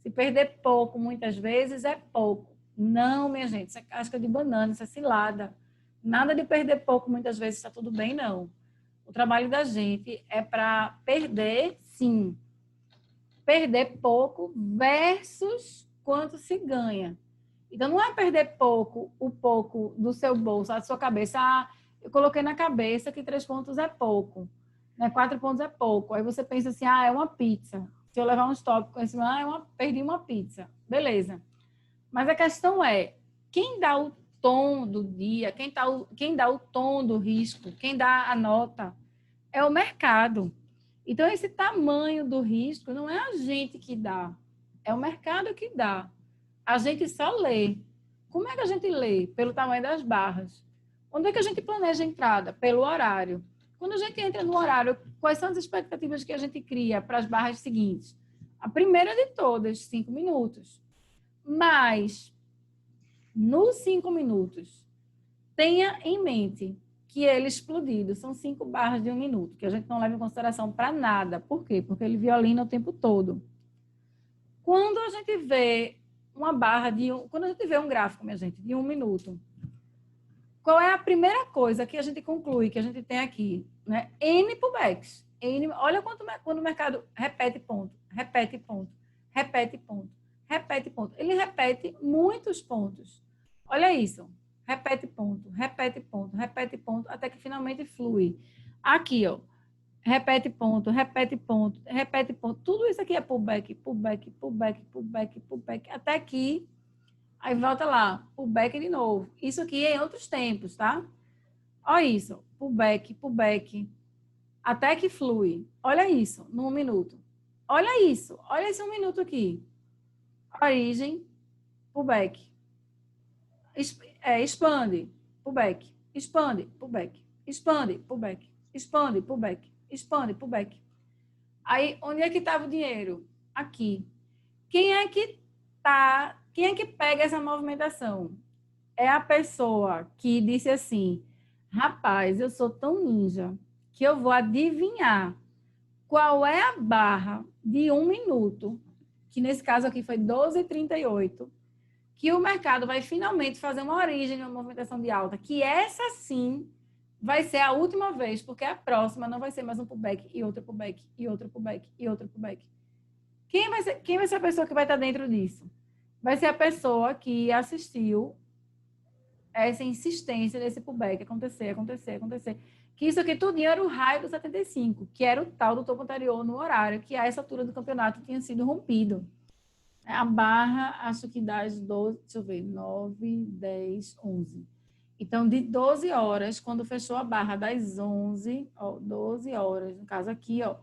Se perder pouco, muitas vezes, é pouco. Não, minha gente, isso é casca de banana, isso é cilada. Nada de perder pouco, muitas vezes, está tudo bem, não. O trabalho da gente é para perder, sim. Perder pouco versus quanto se ganha. Então, não é perder pouco, o pouco do seu bolso, da sua cabeça. Eu coloquei na cabeça que 3 pontos é pouco, né? 4 pontos é pouco. Aí você pensa assim, é uma pizza. Se eu levar um stop com esse, perdi uma pizza. Beleza. Mas a questão é, quem dá o tom do dia, quem dá o tom do risco, quem dá a nota, é o mercado. Então, esse tamanho do risco não é a gente que dá, é o mercado que dá. A gente só lê. Como é que a gente lê? Pelo tamanho das barras. Onde é que a gente planeja a entrada? Pelo horário. Quando a gente entra no horário, quais são as expectativas que a gente cria para as barras seguintes? A primeira de todas, 5 minutos. Mas, nos 5 minutos, tenha em mente que ele explodido são 5 barras de 1 minuto, que a gente não leva em consideração para nada. Por quê? Porque ele violina o tempo todo. Quando a gente vê uma barra quando a gente vê um gráfico, minha gente, de 1 minuto, qual é a primeira coisa que a gente conclui, que a gente tem aqui? Né? N pullbacks. Olha quando o mercado repete ponto, repete ponto, repete ponto, repete ponto. Ele repete muitos pontos. Olha isso. Repete ponto, repete ponto, repete ponto, até que finalmente flui. Aqui, ó. Repete ponto, repete ponto, repete ponto. Tudo isso aqui é pullback, pullback, pullback, pullback, pullback. Até aqui, aí volta lá, pullback de novo. Isso aqui é em outros tempos, tá? Olha isso, pullback, pullback. Até que flui. Olha isso, num minuto. Olha isso, olha esse 1 minuto aqui. Origem, pullback. Expande, pullback. Expande, pullback. Expande, pullback. Expande, pullback. Expande, pullback. Aí, onde é que estava o dinheiro? Aqui. Quem é que pega essa movimentação? É a pessoa que disse assim: rapaz, eu sou tão ninja que eu vou adivinhar qual é a barra de 1 minuto, que nesse caso aqui foi 12,38, que o mercado vai finalmente fazer uma origem de uma movimentação de alta, que essa sim vai ser a última vez, porque a próxima não vai ser mais um pullback e outro pullback e outro pullback e outro pullback. Quem vai ser a pessoa que vai estar dentro disso? Vai ser a pessoa que assistiu essa insistência desse pullback acontecer. Que isso aqui tudo era o raio do 75, que era o tal do topo anterior no horário, que a essa altura do campeonato tinha sido rompido. A barra, acho que das 12, deixa eu ver, 9, 10, 11. Então, de 12 horas, quando fechou a barra das 11, ó, 12 horas, no caso aqui, ó,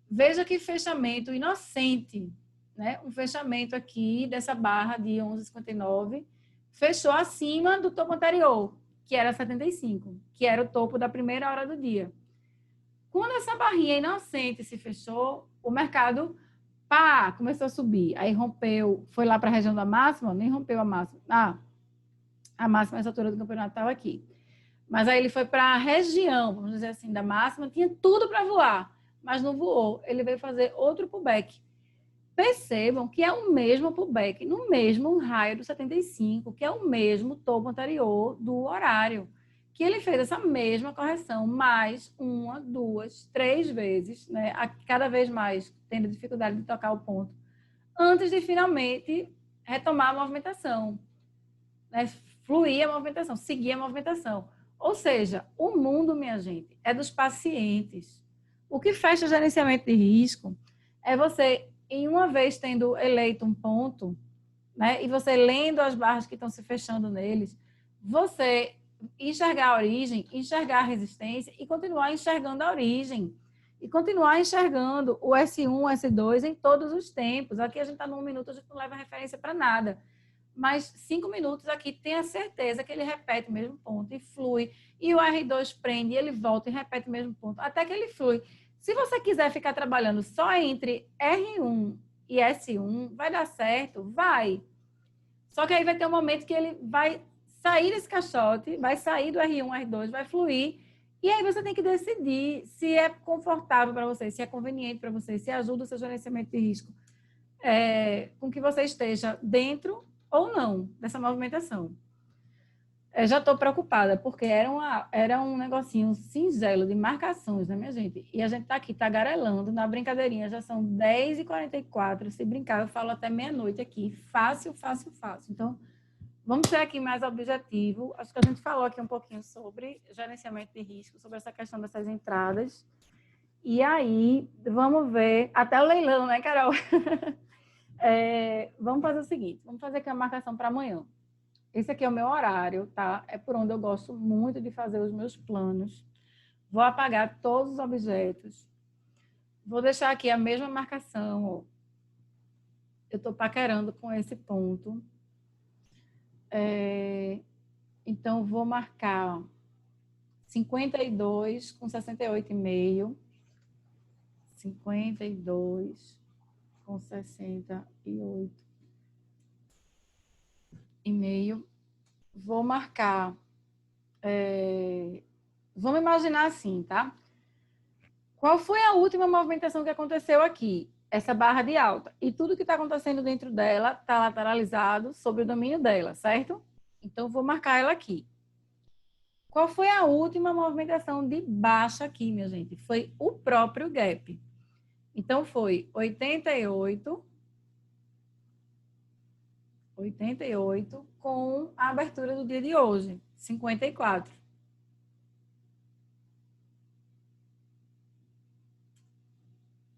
veja que fechamento inocente, né? Um fechamento aqui dessa barra de 11,59 fechou acima do topo anterior, que era 75, que era o topo da primeira hora do dia. Quando essa barrinha inocente se fechou, o mercado começou a subir. Aí rompeu, foi lá para a região da máxima, nem rompeu a máxima. A máxima nessa altura do campeonato estava aqui. Mas aí ele foi para a região, vamos dizer assim, da máxima, tinha tudo para voar, mas não voou. Ele veio fazer outro pullback. Percebam que é o mesmo pullback, no mesmo raio do 75, que é o mesmo topo anterior do horário, que ele fez essa mesma correção mais 1, 2, 3 vezes, né? Cada vez mais tendo dificuldade de tocar o ponto, antes de finalmente retomar a movimentação, né? Fluir a movimentação, seguir a movimentação. Ou seja, o mundo, minha gente, é dos pacientes. O que fecha gerenciamento de risco é você, em uma vez tendo eleito um ponto, né, e você lendo as barras que estão se fechando neles, você enxergar a origem, enxergar a resistência e continuar enxergando a origem. E continuar enxergando o S1, o S2 em todos os tempos. Aqui a gente está num minuto, a gente não leva referência para nada. Mas 5 minutos aqui, tenha certeza que ele repete o mesmo ponto e flui. E o R2 prende, e ele volta e repete o mesmo ponto, até que ele flui. Se você quiser ficar trabalhando só entre R1 e S1, vai dar certo? Vai. Só que aí vai ter um momento que ele vai sair desse caixote, vai sair do R1, R2, vai fluir. E aí você tem que decidir se é confortável para você, se é conveniente para você, se ajuda o seu gerenciamento de risco, com que você esteja dentro ou não dessa movimentação. Já estou preocupada, porque era um negocinho singelo de marcações, né, minha gente? E a gente está aqui tagarelando na brincadeirinha, já são 10h44, se brincar eu falo até meia-noite aqui, fácil, fácil, fácil. Então, vamos ser aqui mais objetivo. Acho que a gente falou aqui um pouquinho sobre gerenciamento de risco, sobre essa questão dessas entradas. E aí, vamos ver, até o leilão, né, Carol? Vamos fazer o seguinte, vamos fazer aqui a marcação para amanhã. Esse aqui é o meu horário, tá? É por onde eu gosto muito de fazer os meus planos. Vou apagar todos os objetos. Vou deixar aqui a mesma marcação, ó. Eu estou paquerando com esse ponto. Então, vou marcar 52 com 68,5. 52 com 68,5. Vou marcar... Vamos imaginar assim, tá? Qual foi a última movimentação que aconteceu aqui? Essa barra de alta. E tudo que está acontecendo dentro dela está lateralizado sobre o domínio dela, certo? Então, vou marcar ela aqui. Qual foi a última movimentação de baixa aqui, minha gente? Foi o próprio gap. Então, foi 88 com a abertura do dia de hoje, 54.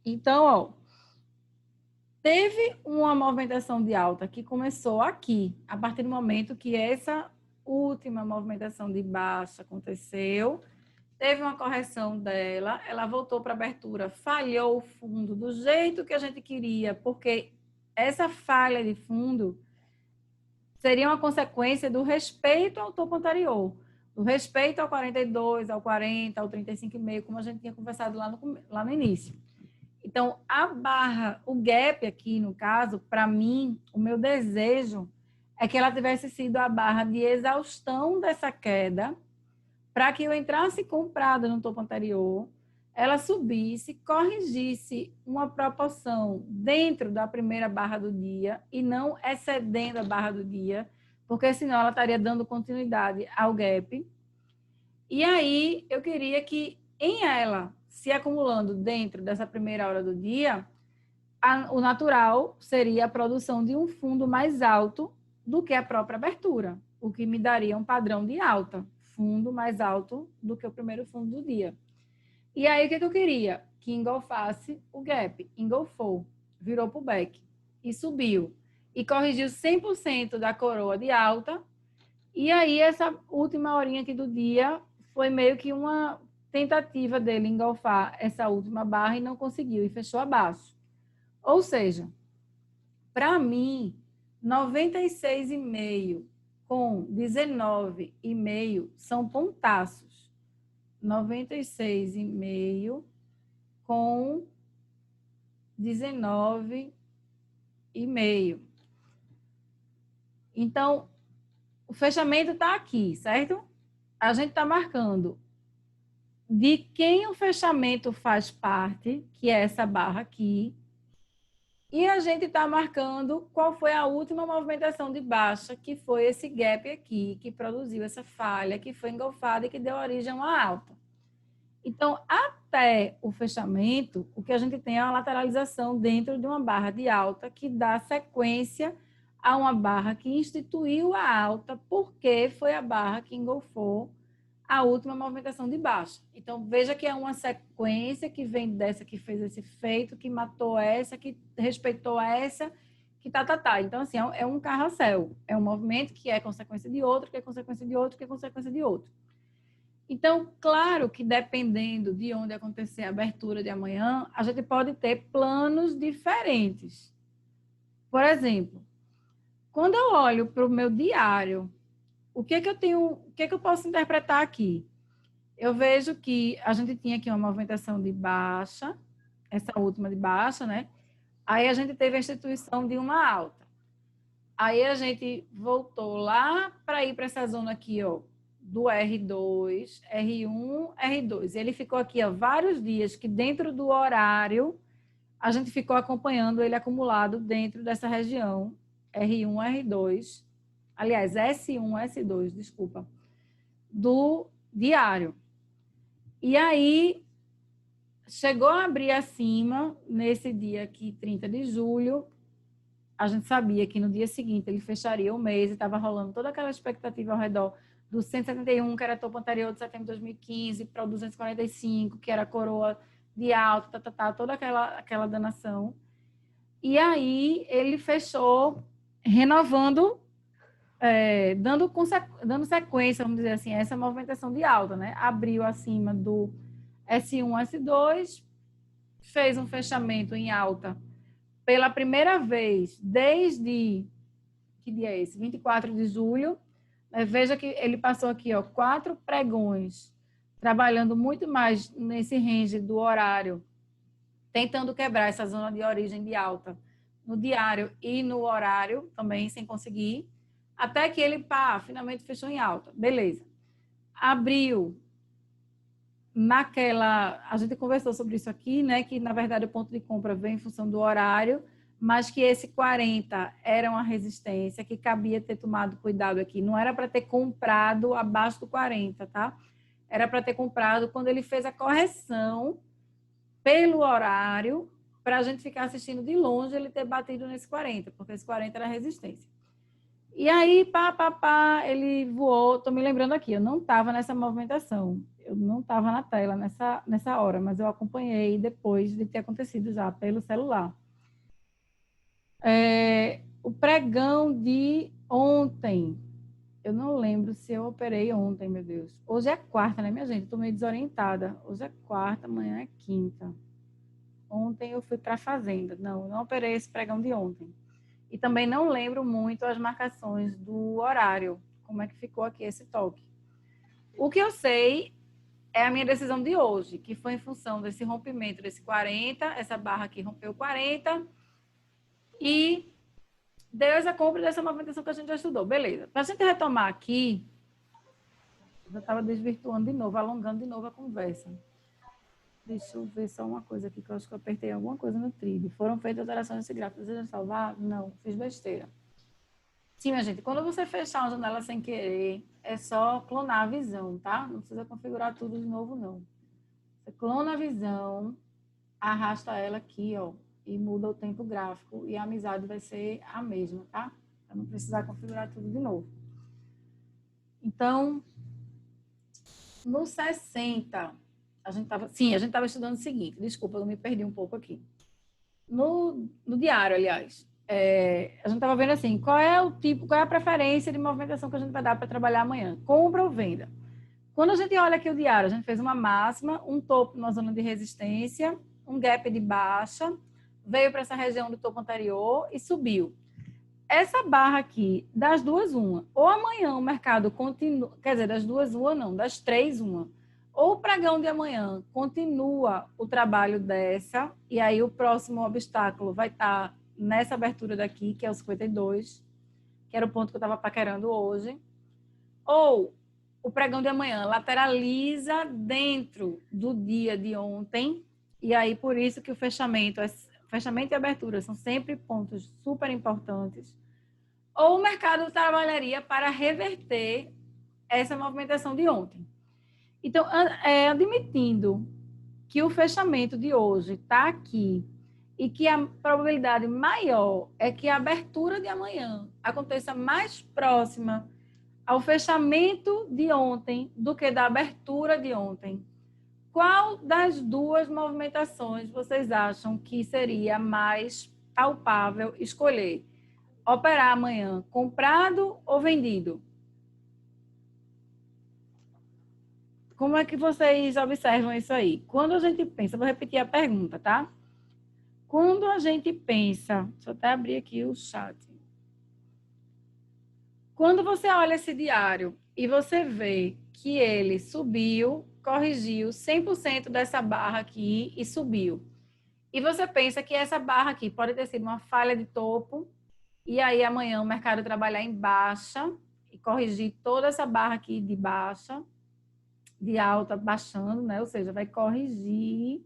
Então, ó, teve uma movimentação de alta que começou aqui, a partir do momento que essa última movimentação de baixa aconteceu, teve uma correção dela, ela voltou para a abertura, falhou o fundo do jeito que a gente queria, porque essa falha de fundo seria uma consequência do respeito ao topo anterior, do respeito ao 42, ao 40, ao 35,5, como a gente tinha conversado lá no início. Então, a barra, o gap aqui, no caso, para mim, o meu desejo é que ela tivesse sido a barra de exaustão dessa queda, para que eu entrasse comprada no topo anterior, ela subisse, corrigisse uma proporção dentro da primeira barra do dia e não excedendo a barra do dia, porque senão ela estaria dando continuidade ao gap. E aí, eu queria que em ela, se acumulando dentro dessa primeira hora do dia, o natural seria a produção de um fundo mais alto do que a própria abertura, o que me daria um padrão de alta, fundo mais alto do que o primeiro fundo do dia. E aí, o que eu queria? Que engolfasse o gap. Engolfou, virou para o back e subiu. E corrigiu 100% da coroa de alta. E aí, essa última horinha aqui do dia foi meio que uma tentativa dele engolfar essa última barra e não conseguiu, e fechou abaixo. Ou seja, para mim, 96,5 com 19,5 são pontaços. 96,5 com 19,5. Então, o fechamento está aqui, certo? A gente está marcando de quem o fechamento faz parte, que é essa barra aqui, e a gente está marcando qual foi a última movimentação de baixa, que foi esse gap aqui, que produziu essa falha, que foi engolfada e que deu origem a uma alta. Então, até o fechamento, o que a gente tem é uma lateralização dentro de uma barra de alta que dá sequência a uma barra que instituiu a alta, porque foi a barra que engolfou a última movimentação de baixa. Então, veja que é uma sequência que vem dessa que fez esse feito, que matou essa, que respeitou essa, que tá. Então, assim, é um carrossel. É um movimento que é consequência de outro, que é consequência de outro, que é consequência de outro. Então, claro que dependendo de onde acontecer a abertura de amanhã, a gente pode ter planos diferentes. Por exemplo, quando eu olho para o meu diário, o que eu posso interpretar aqui? Eu vejo que a gente tinha aqui uma movimentação de baixa, essa última de baixa, né? Aí a gente teve a instituição de uma alta. Aí a gente voltou lá para ir para essa zona aqui, ó, do R2, R1, R2. Ele ficou aqui há vários dias, que dentro do horário, a gente ficou acompanhando ele acumulado dentro dessa região, R1, R2, aliás, S1, S2, desculpa, do diário. E aí, chegou a abrir acima, nesse dia aqui, 30 de julho, a gente sabia que no dia seguinte ele fecharia o mês e estava rolando toda aquela expectativa ao redor do 171, que era topo anterior de setembro de 2015, para o 245, que era a coroa de alta, toda aquela danação. E aí ele fechou renovando, dando sequência, vamos dizer assim, a essa movimentação de alta, né? Abriu acima do S1, S2, fez um fechamento em alta pela primeira vez desde, que dia é esse? 24 de julho. Veja que ele passou aqui, ó, 4 pregões, trabalhando muito mais nesse range do horário, tentando quebrar essa zona de origem de alta no diário e no horário, também sem conseguir, até que ele, finalmente fechou em alta. Beleza. Abriu naquela... A gente conversou sobre isso aqui, né? Que, na verdade, o ponto de compra vem em função do horário, mas que esse 40 era uma resistência, que cabia ter tomado cuidado aqui. Não era para ter comprado abaixo do 40, tá? Era para ter comprado quando ele fez a correção pelo horário, para a gente ficar assistindo de longe ele ter batido nesse 40, porque esse 40 era resistência. E aí, ele voou. Estou me lembrando aqui, eu não estava nessa movimentação, eu não estava na tela nessa hora, mas eu acompanhei depois de ter acontecido já pelo celular. O pregão de ontem, eu não lembro se eu operei ontem, meu Deus. Hoje é quarta, né, minha gente? Estou meio desorientada. Hoje é quarta, amanhã é quinta. Ontem eu fui para a fazenda. Não operei esse pregão de ontem. E também não lembro muito as marcações do horário, como é que ficou aqui esse toque. O que eu sei é a minha decisão de hoje, que foi em função desse rompimento desse 40, essa barra aqui rompeu 40, e deu essa compra dessa movimentação que a gente já estudou. Beleza. Para a gente retomar aqui, eu já estava desvirtuando de novo, alongando de novo a conversa. Deixa eu ver só uma coisa aqui, que eu acho que eu apertei alguma coisa no trilho. Foram feitas alterações nesse gráfico. Deseja salvar? Não, fiz besteira. Sim, minha gente, quando você fechar uma janela sem querer, é só clonar a visão, tá? Não precisa configurar tudo de novo, não. Você clona a visão, arrasta ela aqui, ó, e muda o tempo gráfico, e a amizade vai ser a mesma, tá? Para não precisar configurar tudo de novo. Então, no 60... A gente estava estudando o seguinte, desculpa, eu me perdi um pouco aqui. No diário, aliás, a gente estava vendo assim, qual é a preferência de movimentação que a gente vai dar para trabalhar amanhã? Compra ou venda? Quando a gente olha aqui o diário, a gente fez uma máxima, um topo numa zona de resistência, um gap de baixa, veio para essa região do topo anterior e subiu. Essa barra aqui, das duas, uma. Ou amanhã o mercado continua, quer dizer, das duas, uma não, das três, uma. Ou o pregão de amanhã continua o trabalho dessa, e aí o próximo obstáculo vai estar nessa abertura daqui, que é o 52, que era o ponto que eu estava paquerando hoje. Ou o pregão de amanhã lateraliza dentro do dia de ontem, e aí por isso que o fechamento e abertura são sempre pontos super importantes. Ou o mercado trabalharia para reverter essa movimentação de ontem. Então, admitindo que o fechamento de hoje está aqui e que a probabilidade maior é que a abertura de amanhã aconteça mais próxima ao fechamento de ontem do que da abertura de ontem, qual das duas movimentações vocês acham que seria mais palpável escolher? Operar amanhã comprado ou vendido? Como é que vocês observam isso aí? Quando a gente pensa, vou repetir a pergunta, tá? Quando a gente pensa, deixa eu até abrir aqui o chat. Quando você olha esse diário e você vê que ele subiu, corrigiu 100% dessa barra aqui e subiu. E você pensa que essa barra aqui pode ter sido uma falha de topo, e aí amanhã o mercado trabalhar em baixa e corrigir toda essa barra aqui de baixa, de alta baixando, né? Ou seja, vai corrigir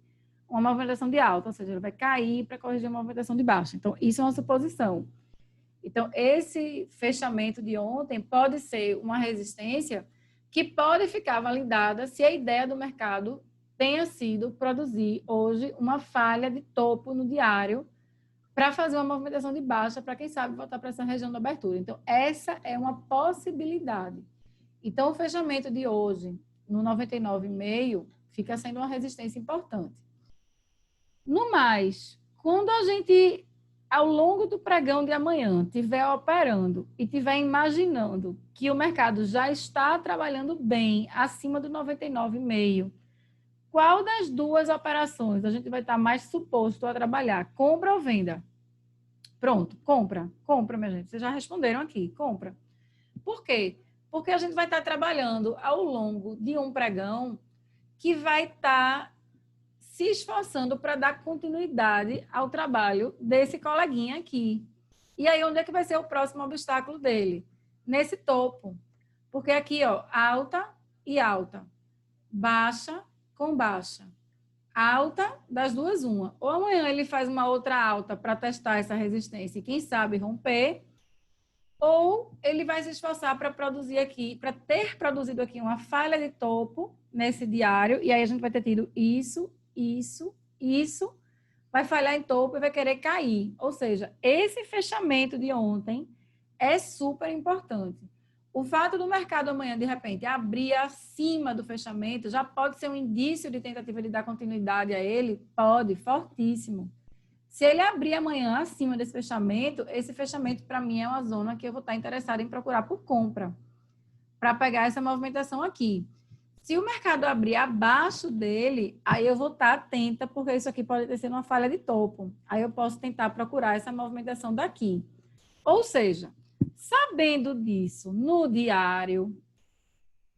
uma movimentação de alta, ou seja, ele vai cair para corrigir uma movimentação de baixa. Então, isso é uma suposição. Então, esse fechamento de ontem pode ser uma resistência que pode ficar validada se a ideia do mercado tenha sido produzir hoje uma falha de topo no diário para fazer uma movimentação de baixa, para quem sabe voltar para essa região da abertura. Então, essa é uma possibilidade. Então, o fechamento de hoje no 99,5 fica sendo uma resistência importante. No mais, quando a gente, ao longo do pregão de amanhã, estiver operando e estiver imaginando que o mercado já está trabalhando bem acima do 99,5, qual das duas operações a gente vai estar mais suposto a trabalhar? Compra ou venda? Pronto, compra. Compra, minha gente. Vocês já responderam aqui. Compra. Por quê? Porque a gente vai estar trabalhando ao longo de um pregão que vai estar se esforçando para dar continuidade ao trabalho desse coleguinha aqui. E aí, onde é que vai ser o próximo obstáculo dele? Nesse topo. Porque aqui, ó, alta e alta. Baixa com baixa. Alta, das duas, uma. Ou amanhã ele faz uma outra alta para testar essa resistência e, quem sabe, romper. Ou ele vai se esforçar para produzir aqui, para ter produzido aqui uma falha de topo nesse diário. E aí a gente vai ter tido isso, vai falhar em topo e vai querer cair. Ou seja, esse fechamento de ontem é super importante. O fato do mercado amanhã, de repente, abrir acima do fechamento já pode ser um indício de tentativa de dar continuidade a ele? Pode, fortíssimo. Se ele abrir amanhã acima desse fechamento, esse fechamento, para mim, é uma zona que eu vou estar interessada em procurar por compra, para pegar essa movimentação aqui. Se o mercado abrir abaixo dele, aí eu vou estar atenta, porque isso aqui pode ter sido uma falha de topo. Aí eu posso tentar procurar essa movimentação daqui. Ou seja, sabendo disso no diário,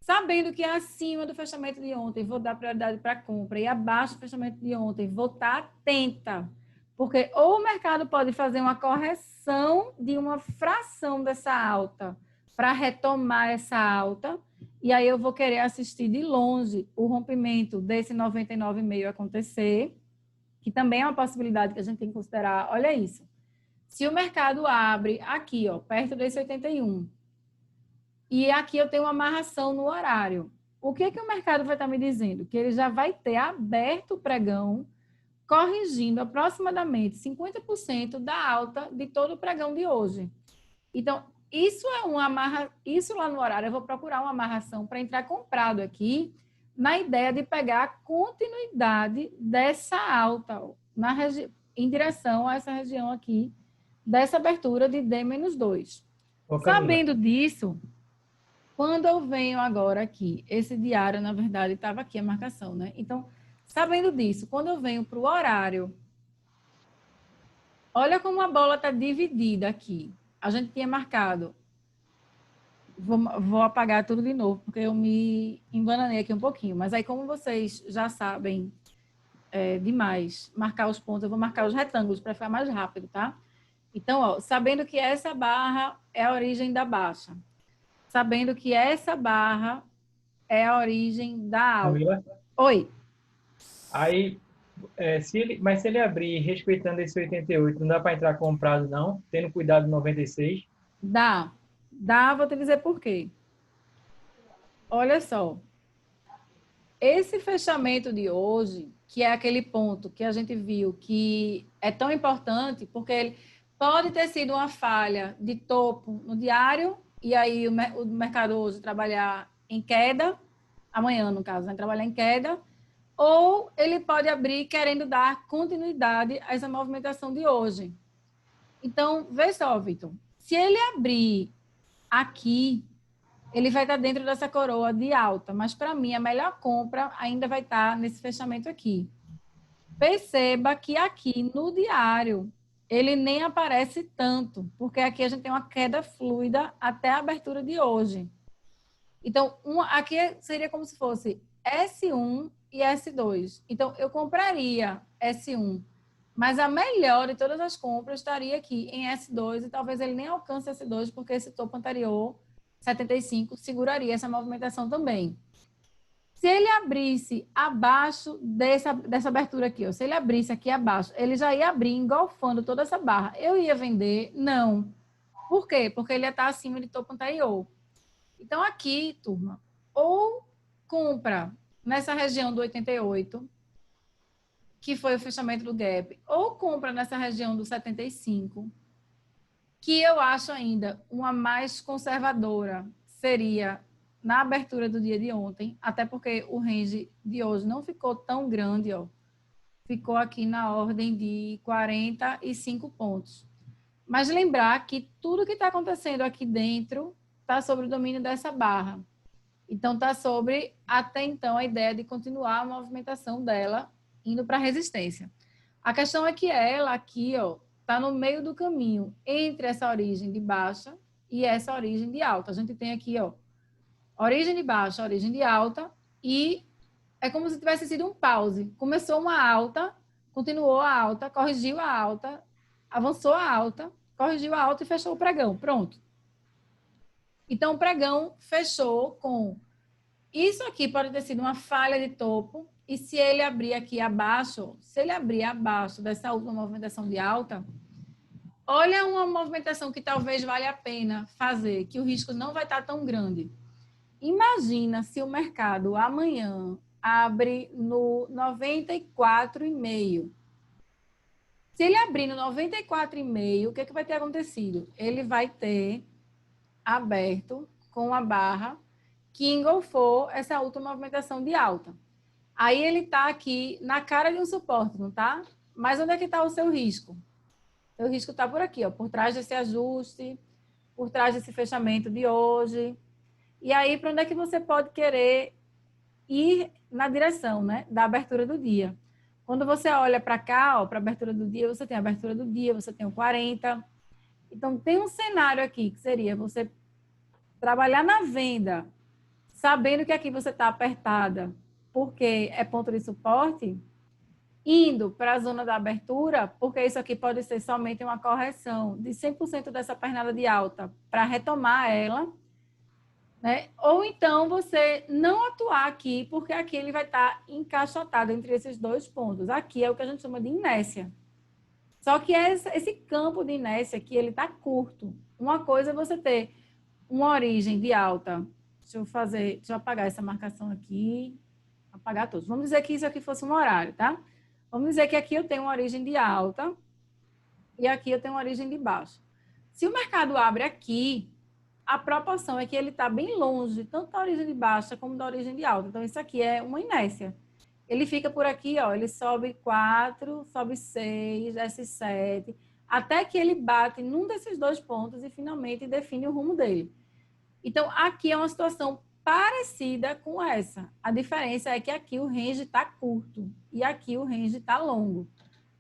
sabendo que acima do fechamento de ontem vou dar prioridade para compra e abaixo do fechamento de ontem vou estar atenta, porque ou o mercado pode fazer uma correção de uma fração dessa alta para retomar essa alta, e aí eu vou querer assistir de longe o rompimento desse 99,5 acontecer, que também é uma possibilidade que a gente tem que considerar. Olha isso. Se o mercado abre aqui, ó, perto desse 81, e aqui eu tenho uma amarração no horário, o que o mercado vai estar me dizendo? Que ele já vai ter aberto o pregão, corrigindo aproximadamente 50% da alta de todo o pregão de hoje. Então, isso é isso lá no horário, eu vou procurar uma amarração para entrar comprado aqui, na ideia de pegar a continuidade dessa alta, ó, em direção a essa região aqui, dessa abertura de D-2. Sabendo disso, quando eu venho agora aqui, esse diário, na verdade, estava aqui a marcação, né? Então, sabendo disso, quando eu venho para o horário, olha como a bola está dividida aqui. A gente tinha marcado, vou apagar tudo de novo, porque eu me embananei aqui um pouquinho, mas aí como vocês já sabem demais marcar os pontos, eu vou marcar os retângulos para ficar mais rápido, tá? Então, ó, sabendo que essa barra é a origem da baixa, sabendo que essa barra é a origem da alta. Camila? Oi. Aí, mas se ele abrir respeitando esse 88, não dá para entrar comprado, não? Tendo cuidado do 96? Dá. Vou te dizer por quê. Olha só. Esse fechamento de hoje, que é aquele ponto que a gente viu que é tão importante, porque ele pode ter sido uma falha de topo no diário, e aí o mercado hoje trabalhar em queda, amanhã, no caso, né? Trabalhar em queda, ou ele pode abrir querendo dar continuidade a essa movimentação de hoje. Então, vê só, Vitor. Se ele abrir aqui, ele vai estar dentro dessa coroa de alta, mas para mim a melhor compra ainda vai estar nesse fechamento aqui. Perceba que aqui no diário ele nem aparece tanto, porque aqui a gente tem uma queda fluida até a abertura de hoje. Então, aqui seria como se fosse S1 e S2. Então, eu compraria S1, mas a melhor de todas as compras estaria aqui em S2 e talvez ele nem alcance S2, porque esse topo anterior, 75, seguraria essa movimentação também. Se ele abrisse abaixo dessa abertura aqui, ó, se ele abrisse aqui abaixo, ele já ia abrir engolfando toda essa barra. Eu ia vender? Não. Por quê? Porque ele ia estar acima de topo anterior. Então, aqui, turma, ou compra nessa região do 88, que foi o fechamento do gap, ou compra nessa região do 75, que eu acho ainda uma mais conservadora, seria na abertura do dia de ontem, até porque o range de hoje não ficou tão grande, ó. Ficou aqui na ordem de 45 pontos. Mas lembrar que tudo que está acontecendo aqui dentro está sob o domínio dessa barra. Então, está sobre, até então, a ideia de continuar a movimentação dela indo para a resistência. A questão é que ela aqui, ó, está no meio do caminho entre essa origem de baixa e essa origem de alta. A gente tem aqui, ó, origem de baixa, origem de alta, e é como se tivesse sido um pause. Começou uma alta, continuou a alta, corrigiu a alta, avançou a alta, corrigiu a alta e fechou o pregão. Pronto. Então, o pregão fechou com... Isso aqui pode ter sido uma falha de topo, e se ele abrir aqui abaixo, se ele abrir abaixo dessa última movimentação de alta, olha uma movimentação que talvez valha a pena fazer, que o risco não vai estar tão grande. Imagina se o mercado amanhã abre no 94,5. Se ele abrir no 94,5, o que vai ter acontecido? Ele vai ter aberto com a barra que engolfou essa última movimentação de alta. Aí ele está aqui na cara de um suporte, não está? Mas onde é que está o seu risco? O risco está por aqui, ó, por trás desse ajuste, por trás desse fechamento de hoje. E aí, para onde é que você pode querer ir na direção, né, da abertura do dia? Quando você olha para cá, para a abertura do dia, você tem a abertura do dia, você tem o 40. Então, tem um cenário aqui que seria você trabalhar na venda, sabendo que aqui você está apertada, porque é ponto de suporte, indo para a zona da abertura, porque isso aqui pode ser somente uma correção de 100% dessa pernada de alta para retomar ela, né? Ou então você não atuar aqui, porque aqui ele vai estar encaixotado entre esses dois pontos. Aqui é o que a gente chama de inércia. Só que esse campo de inércia aqui, ele está curto. Uma coisa é você ter uma origem de alta. Deixa eu apagar essa marcação aqui. Apagar todos. Vamos dizer que isso aqui fosse um horário, tá? Vamos dizer que aqui eu tenho uma origem de alta e aqui eu tenho uma origem de baixa. Se o mercado abre aqui, a proporção é que ele está bem longe, tanto da origem de baixa como da origem de alta. Então, isso aqui é uma inércia. Ele fica por aqui, ó, ele sobe 4, sobe 6, desce 7, até que ele bate num desses dois pontos e finalmente define o rumo dele. Então, aqui é uma situação parecida com essa. A diferença é que aqui o range está curto e aqui o range está longo.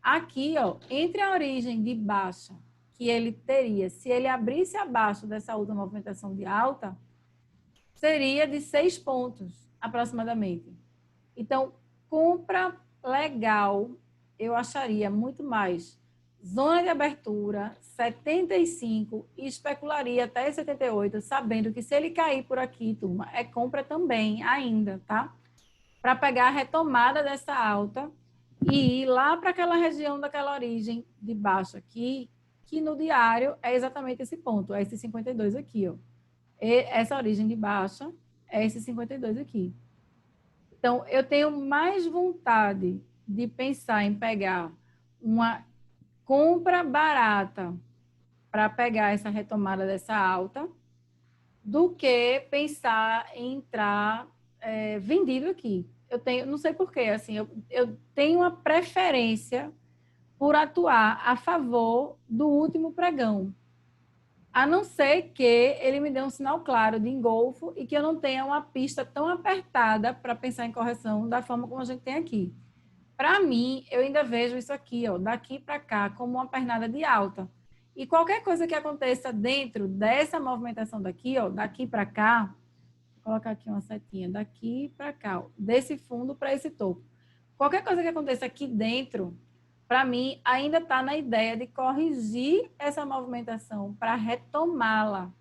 Aqui, ó, entre a origem de baixa que ele teria, se ele abrisse abaixo dessa última movimentação de alta, seria de 6 pontos, aproximadamente. Então, compra legal, eu acharia muito mais zona de abertura, 75, e especularia até 78, sabendo que se ele cair por aqui, turma, é compra também ainda, tá? Para pegar a retomada dessa alta e ir lá para aquela região daquela origem de baixo aqui, que no diário é exatamente esse ponto, é esse 52 aqui, ó. E essa origem de baixa é esse 52 aqui. Então, eu tenho mais vontade de pensar em pegar uma compra barata para pegar essa retomada dessa alta, do que pensar em entrar vendido aqui. Eu tenho, não sei porquê, assim, eu tenho uma preferência por atuar a favor do último pregão, a não ser que ele me dê um sinal claro de engolfo e que eu não tenha uma pista tão apertada para pensar em correção da forma como a gente tem aqui. Para mim, eu ainda vejo isso aqui, ó, daqui para cá, como uma pernada de alta. E qualquer coisa que aconteça dentro dessa movimentação daqui, ó, daqui para cá, vou colocar aqui uma setinha, daqui para cá, ó, desse fundo para esse topo. Qualquer coisa que aconteça aqui dentro, para mim, ainda está na ideia de corrigir essa movimentação para retomá-la.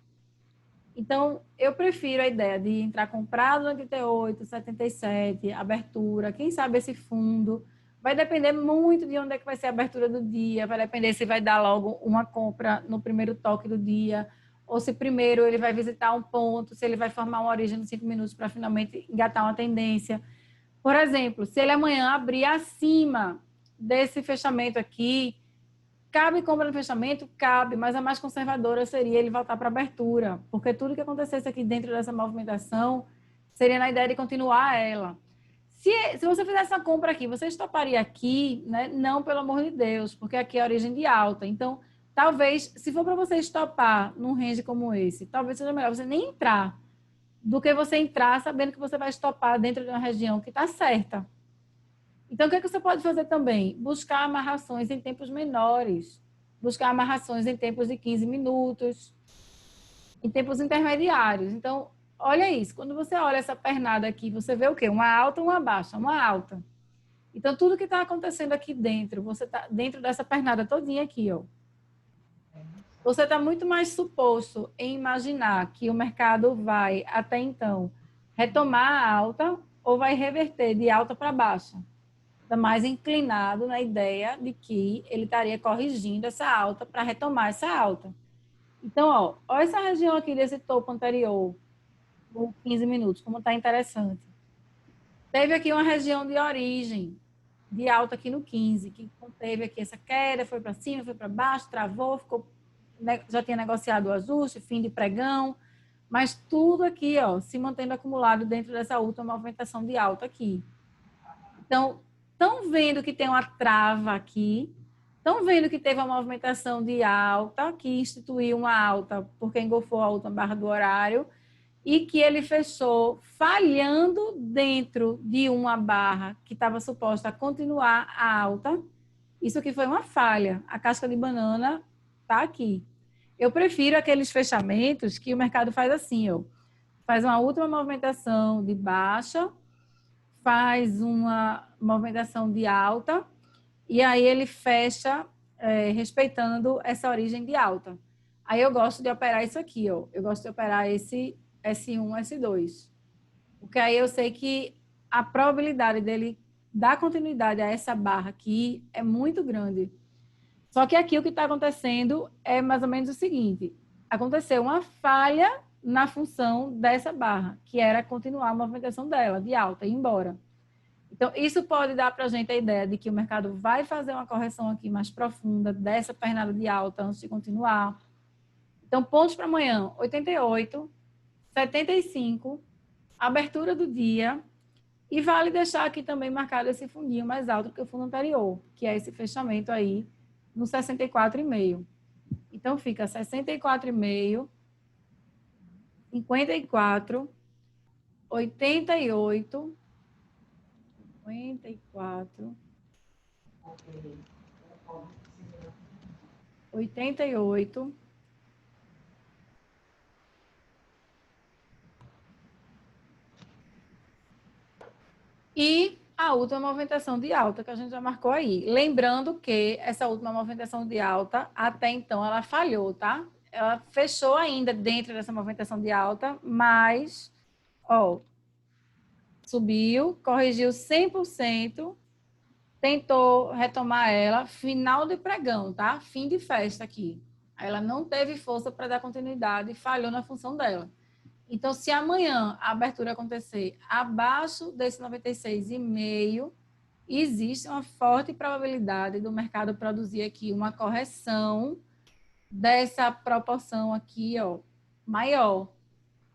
Então, eu prefiro a ideia de entrar comprado no 88, 77, abertura, quem sabe esse fundo. Vai depender muito de onde é que vai ser a abertura do dia, vai depender se vai dar logo uma compra no primeiro toque do dia, ou se primeiro ele vai visitar um ponto, se ele vai formar uma origem de 5 minutos para finalmente engatar uma tendência. Por exemplo, se ele amanhã abrir acima desse fechamento aqui, cabe compra no fechamento? Cabe, mas a mais conservadora seria ele voltar para a abertura, porque tudo que acontecesse aqui dentro dessa movimentação seria na ideia de continuar ela. Se você fizesse essa compra aqui, você estoparia aqui? Né? Não, pelo amor de Deus, porque aqui é a origem de alta. Então, talvez, se for para você estopar num range como esse, talvez seja melhor você nem entrar. do que você entrar sabendo que você vai estopar dentro de uma região que está certa. Então, o que você pode fazer também? Buscar amarrações em tempos menores, buscar amarrações em tempos de 15 minutos, em tempos intermediários. Então, olha isso, quando você olha essa pernada aqui, você vê o quê? Uma alta, uma baixa, uma alta. Então, tudo que está acontecendo aqui dentro, você está dentro dessa pernada todinha aqui, ó. Você está muito mais suposto em imaginar que o mercado vai, até então, retomar a alta ou vai reverter de alta para baixa. Está mais inclinado na ideia de que ele estaria corrigindo essa alta para retomar essa alta. Então, ó essa região aqui desse topo anterior, por 15 minutos, como está interessante. Teve aqui uma região de origem, de alta aqui no 15, que teve aqui essa queda, foi para cima, foi para baixo, travou, ficou, já tinha negociado o ajuste, fim de pregão, mas tudo aqui, ó, se mantendo acumulado dentro dessa última movimentação de alta aqui. Então, estão vendo que tem uma trava aqui, estão vendo que teve uma movimentação de alta, que instituiu uma alta porque engolfou a última barra do horário, e que ele fechou falhando dentro de uma barra que estava suposta a continuar a alta. Isso aqui foi uma falha. A casca de banana está aqui. Eu prefiro aqueles fechamentos que o mercado faz assim, ó. Faz uma última movimentação de baixa, faz uma movimentação de alta, e aí ele fecha respeitando essa origem de alta. Aí eu gosto de operar isso aqui, ó. Eu gosto de operar esse S1, S2. Porque aí eu sei que a probabilidade dele dar continuidade a essa barra aqui é muito grande. Só que aqui o que está acontecendo é mais ou menos o seguinte. Aconteceu uma falha na função dessa barra, que era continuar a movimentação dela, de alta, e ir embora. Então, isso pode dar para a gente a ideia de que o mercado vai fazer uma correção aqui mais profunda dessa pernada de alta antes de continuar. Então, pontos para amanhã, 88, 75, abertura do dia, e vale deixar aqui também marcado esse fundinho mais alto que o fundo anterior, que é esse fechamento aí no 64,5. Então, fica 64,5, 54, 88, 54, 88, e a última movimentação de alta que a gente já marcou aí. Lembrando que essa última movimentação de alta, até então, ela falhou, tá? Ela fechou ainda dentro dessa movimentação de alta, mas, ó, subiu, corrigiu 100%, tentou retomar ela, final de pregão, tá? Fim de festa aqui. Ela não teve força para dar continuidade e falhou na função dela. Então, se amanhã a abertura acontecer abaixo desse 96,5, existe uma forte probabilidade do mercado produzir aqui uma correção dessa proporção aqui, ó, maior.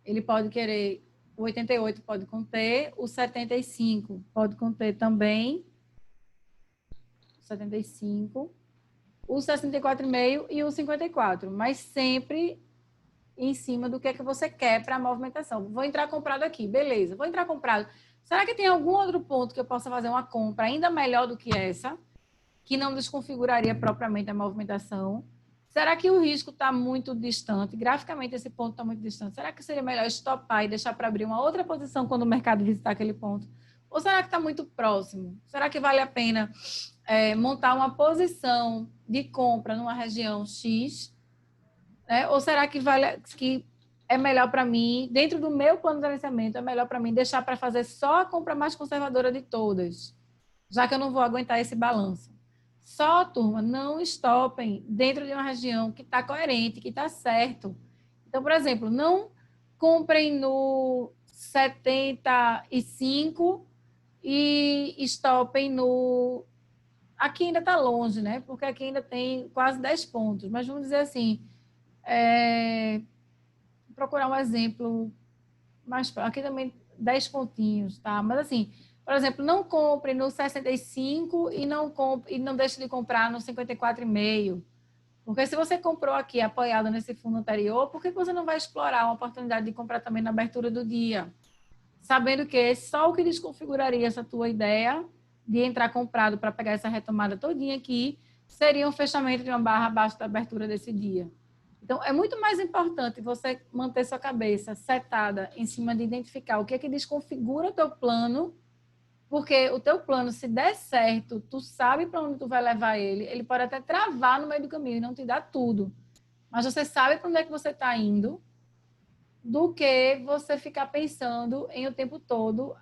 Ele pode querer, o 88 pode conter, o 75 pode conter também, 75, o 64,5 e o 54, mas sempre em cima do que é que você quer para a movimentação. Vou entrar comprado aqui, beleza, vou entrar comprado. Será que tem algum outro ponto que eu possa fazer uma compra ainda melhor do que essa, que não desconfiguraria propriamente a movimentação? Será que o risco está muito distante? Graficamente, esse ponto está muito distante. Será que seria melhor estopar e deixar para abrir uma outra posição quando o mercado visitar aquele ponto? Ou será que está muito próximo? Será que vale a pena montar uma posição de compra numa região X? Ou será que é melhor para mim, dentro do meu plano de gerenciamento, é melhor para mim deixar para fazer só a compra mais conservadora de todas, já que eu não vou aguentar esse balanço? Só, turma, não estopem dentro de uma região que está coerente, que está certo. Então, por exemplo, não comprem no 75 e estopem no... Aqui ainda está longe, né? Porque aqui ainda tem quase 10 pontos. Mas vamos dizer assim, procurar um exemplo mais... Aqui também 10 pontinhos, tá? Mas assim... Por exemplo, não compre no 65 e não deixe de comprar no 54,5. Porque se você comprou aqui apoiado nesse fundo anterior, por que você não vai explorar uma oportunidade de comprar também na abertura do dia? Sabendo que só o que desconfiguraria essa tua ideia de entrar comprado para pegar essa retomada todinha aqui seria um fechamento de uma barra abaixo da abertura desse dia. Então, é muito mais importante você manter sua cabeça setada em cima de identificar o que é que desconfigura o teu plano, porque o teu plano, se der certo, tu sabe para onde tu vai levar ele, ele pode até travar no meio do caminho e não te dar tudo, mas você sabe para onde é que você está indo, do que você ficar pensando em o tempo todo,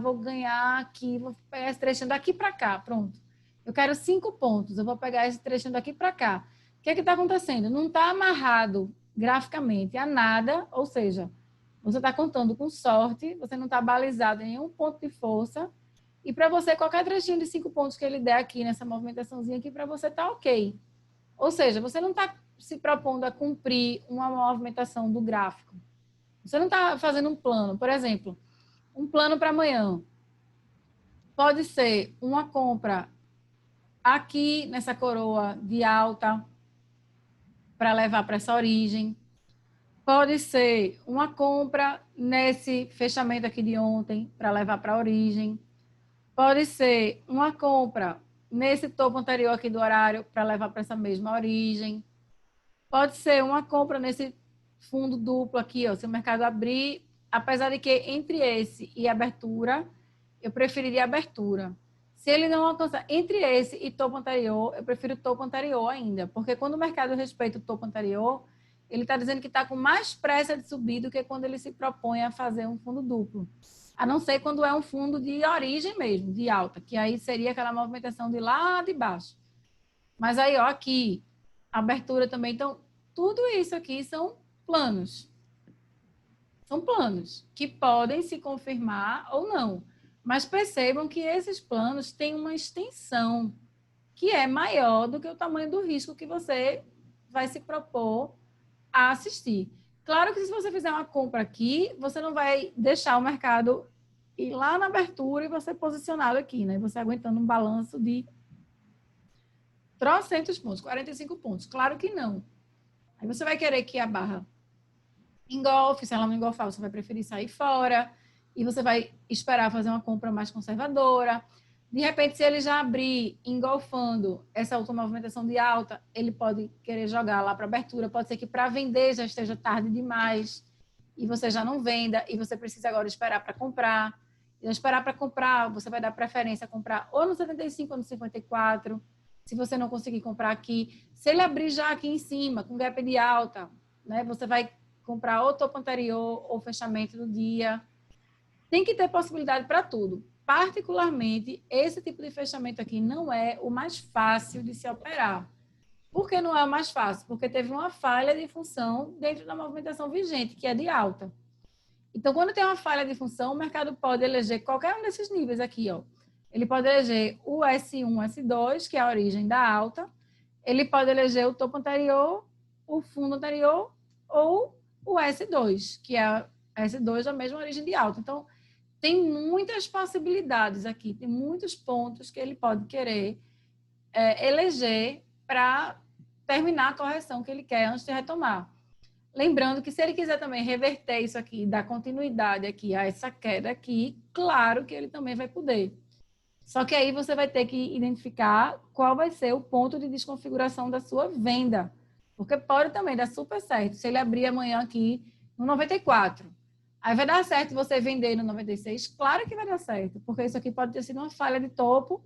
vou ganhar aqui, vou pegar esse trechinho daqui para cá, pronto. Eu quero 5 pontos, eu vou pegar esse trechinho daqui para cá. O que é que está acontecendo? Não está amarrado graficamente a nada, ou seja, você está contando com sorte, você não está balizado em nenhum ponto de força, e para você, qualquer trechinho de 5 pontos que ele der aqui, nessa movimentaçãozinha aqui, para você está ok. Ou seja, você não está se propondo a cumprir uma movimentação do gráfico. Você não está fazendo um plano. Por exemplo, um plano para amanhã. Pode ser uma compra aqui nessa coroa de alta para levar para essa origem. Pode ser uma compra nesse fechamento aqui de ontem para levar para a origem. Pode ser uma compra nesse topo anterior aqui do horário para levar para essa mesma origem. Pode ser uma compra nesse fundo duplo aqui, ó, se o mercado abrir, apesar de que entre esse e abertura, eu preferiria abertura. Se ele não alcançar entre esse e topo anterior, eu prefiro o topo anterior ainda, porque quando o mercado respeita o topo anterior, ele está dizendo que está com mais pressa de subir do que quando ele se propõe a fazer um fundo duplo. A não ser quando é um fundo de origem mesmo, de alta, que aí seria aquela movimentação de lá de baixo. Mas aí, ó, aqui, abertura também. Então, tudo isso aqui são planos. São planos que podem se confirmar ou não. Mas percebam que esses planos têm uma extensão que é maior do que o tamanho do risco que você vai se propor a assistir. Claro que se você fizer uma compra aqui, você não vai deixar o mercado ir lá na abertura e você posicionado aqui, né? Você aguentando um balanço de 300 pontos, 45 pontos. Claro que não. Aí você vai querer que a barra engolfe, se ela não engolfar, você vai preferir sair fora e você vai esperar fazer uma compra mais conservadora. De repente, se ele já abrir engolfando essa outra movimentação de alta, ele pode querer jogar lá para abertura. Pode ser que para vender já esteja tarde demais e você já não venda e você precisa agora esperar para comprar. E esperar para comprar, você vai dar preferência a comprar ou no 75 ou no 54. Se você não conseguir comprar aqui, se ele abrir já aqui em cima, com gap de alta, né, você vai comprar ou topo anterior ou fechamento do dia. Tem que ter possibilidade para tudo. Particularmente, esse tipo de fechamento aqui não é o mais fácil de se operar. Por que não é o mais fácil? Porque teve uma falha de função dentro da movimentação vigente, que é de alta. Então, quando tem uma falha de função, o mercado pode eleger qualquer um desses níveis aqui, ó. Ele pode eleger o S1, S2, que é a origem da alta. Ele pode eleger o topo anterior, o fundo anterior ou o S2, que é a S2 da mesma origem de alta. Então, tem muitas possibilidades aqui, tem muitos pontos que ele pode querer eleger para terminar a correção que ele quer antes de retomar. Lembrando que se ele quiser também reverter isso aqui, dar continuidade aqui a essa queda aqui, claro que ele também vai poder. Só que aí você vai ter que identificar qual vai ser o ponto de desconfiguração da sua venda. Porque pode também dar super certo. Se ele abrir amanhã aqui no 94, aí vai dar certo você vender no 96? Claro que vai dar certo, porque isso aqui pode ter sido uma falha de topo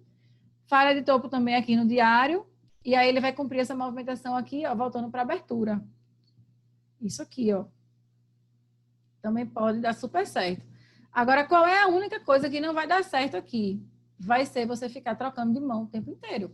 também aqui no diário, e aí ele vai cumprir essa movimentação aqui, ó, voltando para a abertura. Isso aqui, ó. Também pode dar super certo. Agora, qual é a única coisa que não vai dar certo aqui? Vai ser você ficar trocando de mão o tempo inteiro.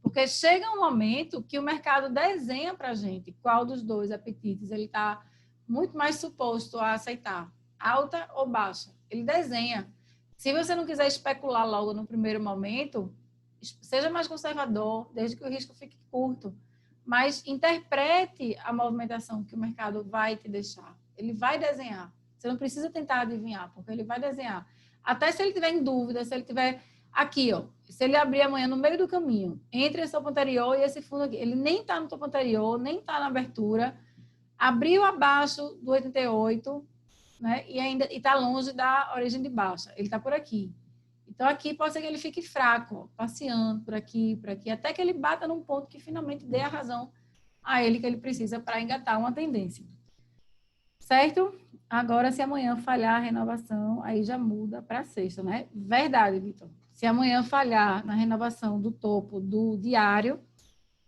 Porque chega um momento que o mercado desenha para a gente qual dos dois apetites ele está muito mais suposto a aceitar, alta ou baixa. Ele desenha. Se você não quiser especular logo no primeiro momento, seja mais conservador, desde que o risco fique curto. Mas interprete a movimentação que o mercado vai te deixar. Ele vai desenhar. Você não precisa tentar adivinhar, porque ele vai desenhar. Até se ele tiver em dúvida, se ele tiver Aqui, ó, se ele abrir amanhã no meio do caminho, entre esse topo anterior e esse fundo aqui, ele nem está no topo anterior, nem está na abertura, abriu abaixo do 88, né? E ainda está longe da origem de baixa. Ele está por aqui. Então, aqui pode ser que ele fique fraco, ó, passeando por aqui, até que ele bata num ponto que finalmente dê a razão a ele que ele precisa para engatar uma tendência. Certo? Agora, se amanhã falhar a renovação, aí já muda para sexta, né? Verdade, Vitor. Se amanhã falhar na renovação do topo do diário,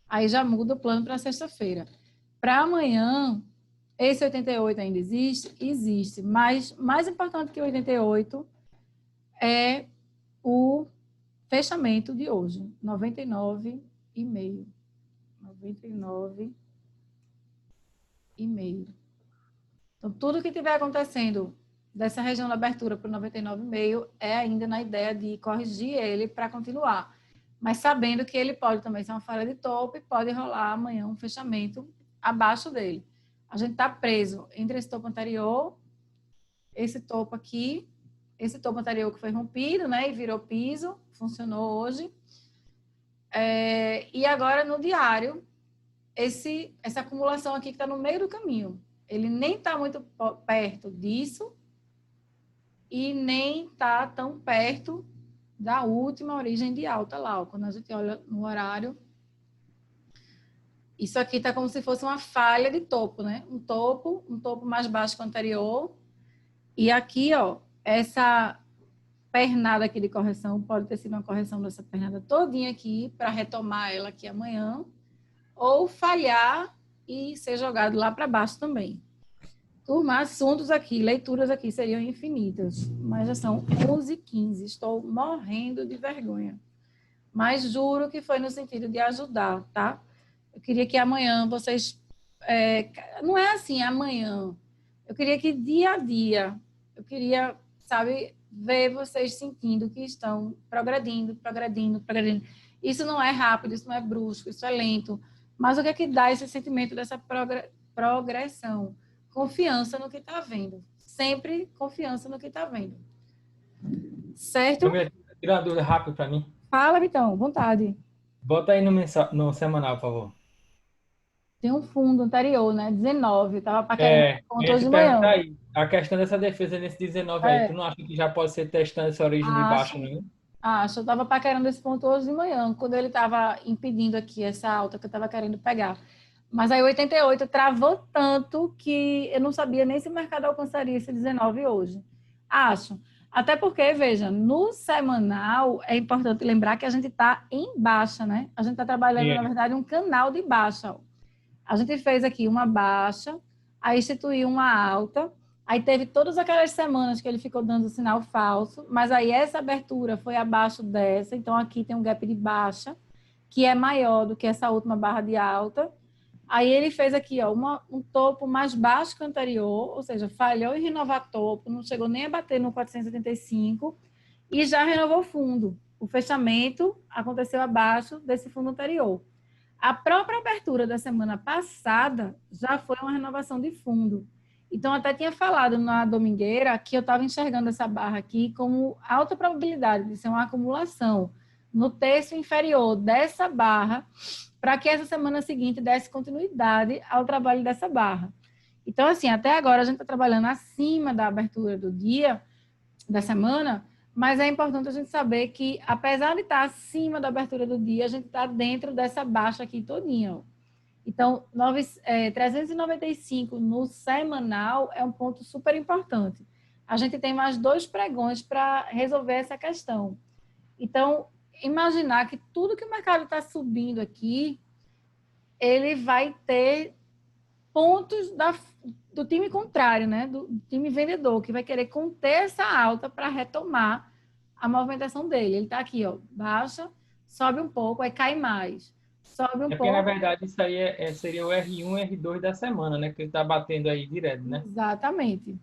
aí já muda o plano para sexta-feira. Para amanhã, esse 88 ainda existe? Existe. Mas mais importante que o 88 é o fechamento de hoje. 99,5. 99,5. Então, tudo que estiver acontecendo dessa região da abertura para o 99,5 é ainda na ideia de corrigir ele para continuar. Mas sabendo que ele pode também ser uma falha de topo e pode rolar amanhã um fechamento abaixo dele. A gente está preso entre esse topo anterior, esse topo aqui, esse topo anterior que foi rompido, né, e virou piso, funcionou hoje. E agora no diário, essa acumulação aqui que está no meio do caminho. Ele nem está muito perto disso e nem está tão perto da última origem de alta lá. Ó. Quando a gente olha no horário, isso aqui está como se fosse uma falha de topo, né? Um topo mais baixo que o anterior. E aqui, ó, essa pernada aqui de correção pode ter sido uma correção dessa pernada todinha aqui para retomar ela aqui amanhã, ou falhar e ser jogado lá para baixo também. Turma, assuntos aqui, leituras aqui seriam infinitas, mas já são 11h15, estou morrendo de vergonha. Mas juro que foi no sentido de ajudar, tá? Eu queria que amanhã vocês... não é assim, amanhã. Eu queria que dia a dia, eu queria, sabe, ver vocês sentindo que estão progredindo. Isso não é rápido, isso não é brusco, isso é lento. Mas o que é que dá esse sentimento dessa progressão? Confiança no que está vendo. Sempre confiança no que está vendo. Certo? Tira uma dúvida rápida para mim. Fala, então, vontade. Bota aí no semanal, por favor. Tem um fundo anterior, né? 19. Eu estava paquerando ponto Eu ia hoje te de perguntar manhã. aí. A questão dessa defesa nesse 19 aí, tu não acha que já pode ser testando essa origem de baixo, não? Acho. Eu estava paquerando esse ponto hoje de manhã, quando ele estava impedindo aqui essa alta que eu estava querendo pegar. Mas aí o 88 travou tanto que eu não sabia nem se o mercado alcançaria esse 19 hoje. Acho. Até porque, veja, no semanal é importante lembrar que a gente está em baixa, né? A gente está trabalhando, na verdade, um canal de baixa. Ó. A gente fez aqui uma baixa, aí instituiu uma alta, aí teve todas aquelas semanas que ele ficou dando sinal falso, mas aí essa abertura foi abaixo dessa, então aqui tem um gap de baixa, que é maior do que essa última barra de alta. Aí ele fez aqui ó, um topo mais baixo que o anterior, ou seja, falhou em renovar topo, não chegou nem a bater no 475 e já renovou fundo. O fechamento aconteceu abaixo desse fundo anterior. A própria abertura da semana passada já foi uma renovação de fundo. Então, até tinha falado na domingueira que eu estava enxergando essa barra aqui como alta probabilidade de ser uma acumulação no terço inferior dessa barra, para que essa semana seguinte desse continuidade ao trabalho dessa barra. Então, assim, até agora a gente está trabalhando acima da abertura do dia, da semana, mas é importante a gente saber que, apesar de estar acima da abertura do dia, a gente está dentro dessa baixa aqui todinha. Ó. Então, 395 no semanal é um ponto super importante. A gente tem mais 2 pregões para resolver essa questão. Então, imaginar que tudo que o mercado está subindo aqui, ele vai ter pontos do time contrário, né? Do time vendedor, que vai querer conter essa alta para retomar a movimentação dele. Ele está aqui, ó, baixa, sobe um pouco, aí cai mais. Sobe um pouco. Porque, na verdade, isso aí seria o R1 e R2 da semana, né? Que ele está batendo aí direto, né? Exatamente.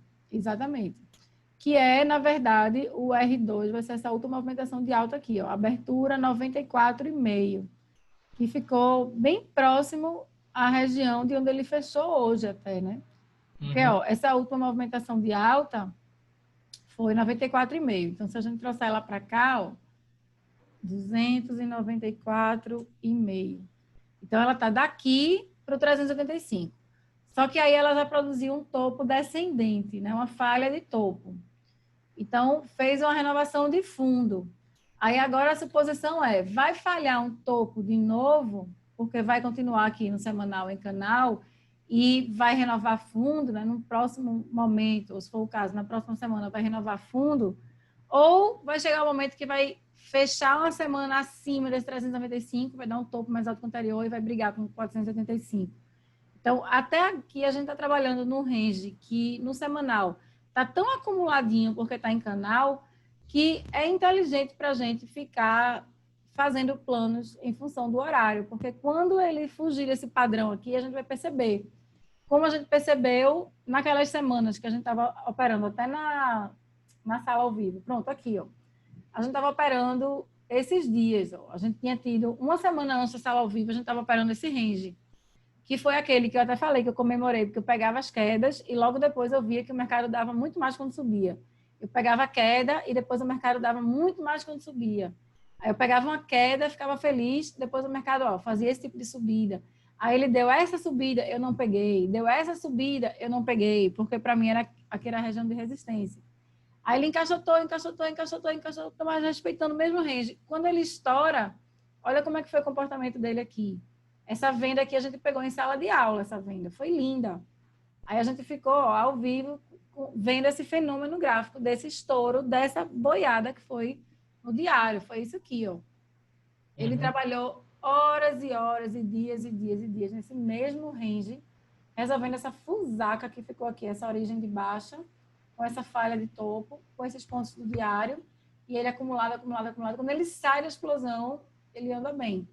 Que é, na verdade, o R2 vai ser essa última movimentação de alta aqui, ó, abertura 94,5, que ficou bem próximo à região de onde ele fechou hoje até, né? Porque, ó, essa última movimentação de alta foi 94,5. Então, se a gente trouxer ela para cá, ó, 294,5. Então, ela está daqui para o 385. Só que aí ela já produziu um topo descendente, né? Uma falha de topo. Então, fez uma renovação de fundo. Aí agora a suposição é, vai falhar um topo de novo, porque vai continuar aqui no semanal em canal e vai renovar fundo, né? No próximo momento, ou se for o caso, na próxima semana vai renovar fundo, ou vai chegar o momento que vai fechar uma semana acima desse 395, vai dar um topo mais alto que o anterior e vai brigar com 485. Então, até aqui a gente está trabalhando no range que no semanal está tão acumuladinho porque está em canal que é inteligente para a gente ficar fazendo planos em função do horário, porque quando ele fugir desse padrão aqui, a gente vai perceber. Como a gente percebeu naquelas semanas que a gente estava operando até na sala ao vivo. Pronto, aqui, ó. A gente estava operando esses dias, ó. A gente tinha tido uma semana antes da sala ao vivo, a gente estava operando esse range, que foi aquele que eu até falei que eu comemorei, porque eu pegava as quedas e logo depois eu via que o mercado dava muito mais quando subia. Eu pegava a queda e depois o mercado dava muito mais quando subia. Aí eu pegava uma queda, ficava feliz, depois o mercado fazia esse tipo de subida. Aí ele deu essa subida, eu não peguei. Deu essa subida, eu não peguei, porque para mim era aquela região de resistência. Aí ele encaixotou, mas respeitando o mesmo range. Quando ele estoura, olha como é que foi o comportamento dele aqui. Essa venda aqui a gente pegou em sala de aula, essa venda. Foi linda. Aí a gente ficou ao vivo vendo esse fenômeno gráfico, desse estouro, dessa boiada que foi no diário. Foi isso aqui, ó. Ele trabalhou horas e horas, e dias nesse mesmo range, resolvendo essa fusaca que ficou aqui, essa origem de baixa, com essa falha de topo, com esses pontos do diário, e ele acumulado. Quando ele sai da explosão, ele anda bem.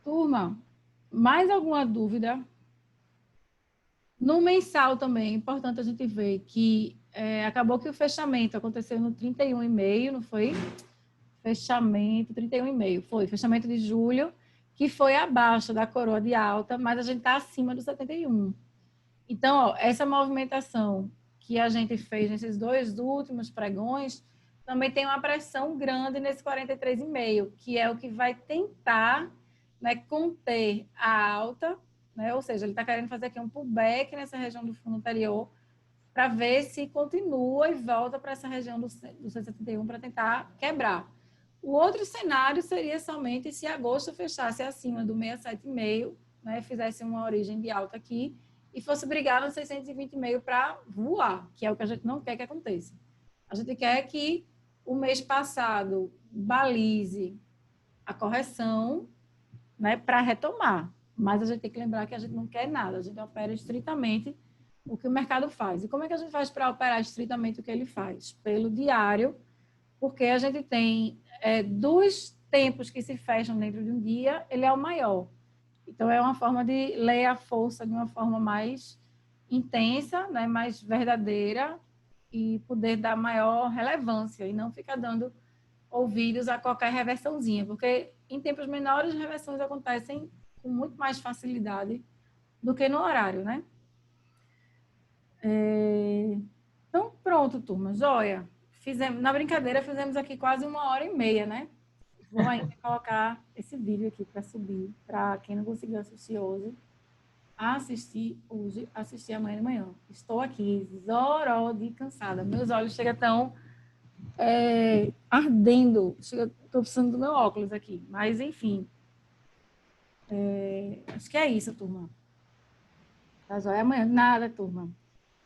Turma, mais alguma dúvida? No mensal também, é importante a gente ver que acabou que o fechamento aconteceu no 31,5, não foi? Fechamento, 31,5, foi. Fechamento de julho, que foi abaixo da coroa de alta, mas a gente está acima do 71. Então, ó, essa movimentação que a gente fez nesses dois últimos pregões, também tem uma pressão grande nesse 43,5, que é o que vai tentar, né, conter a alta, né? Ou seja, ele está querendo fazer aqui um pullback nessa região do fundo anterior para ver se continua e volta para essa região do 171 para tentar quebrar. O outro cenário seria somente se agosto fechasse acima do 67,5, né, fizesse uma origem de alta aqui e fosse brigar no 620,5 para voar, que é o que a gente não quer que aconteça. A gente quer que o mês passado balize a correção, né, para retomar. Mas a gente tem que lembrar que a gente não quer nada, a gente opera estritamente o que o mercado faz. E como é que a gente faz para operar estritamente o que ele faz? Pelo diário, porque a gente tem dos tempos que se fecham dentro de um dia, ele é o maior. Então, é uma forma de ler a força de uma forma mais intensa, né, mais verdadeira e poder dar maior relevância e não ficar dando ouvidos a qualquer reversãozinha, porque em tempos menores, reversões acontecem com muito mais facilidade do que no horário, né? Então, pronto, turma, joia. Na brincadeira, fizemos aqui quase 1h30, né? Vou ainda colocar esse vídeo aqui para subir, para quem não conseguiu assistir hoje, assistir amanhã de manhã. Estou aqui, zoró de cansada. Meus olhos chegam ardendo. Estou precisando do meu óculos aqui. Mas, enfim. Acho que é isso, turma. Tá joia? Amanhã, nada, turma.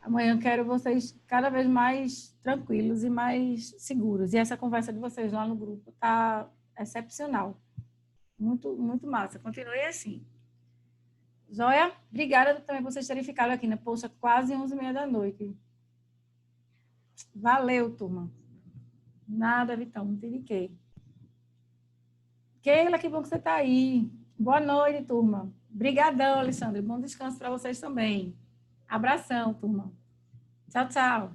Amanhã eu quero vocês cada vez mais tranquilos e mais seguros. E essa conversa de vocês lá no grupo tá excepcional. Muito, muito massa. Continue assim. Joia? Obrigada também por vocês terem ficado aqui, né? Poxa, quase 11h30 da noite. Valeu, turma. Nada, Vitão, não te indiquei. Keila, que bom que você está aí. Boa noite, turma. Obrigadão, Alexandre. Bom descanso para vocês também. Abração, turma. Tchau, tchau.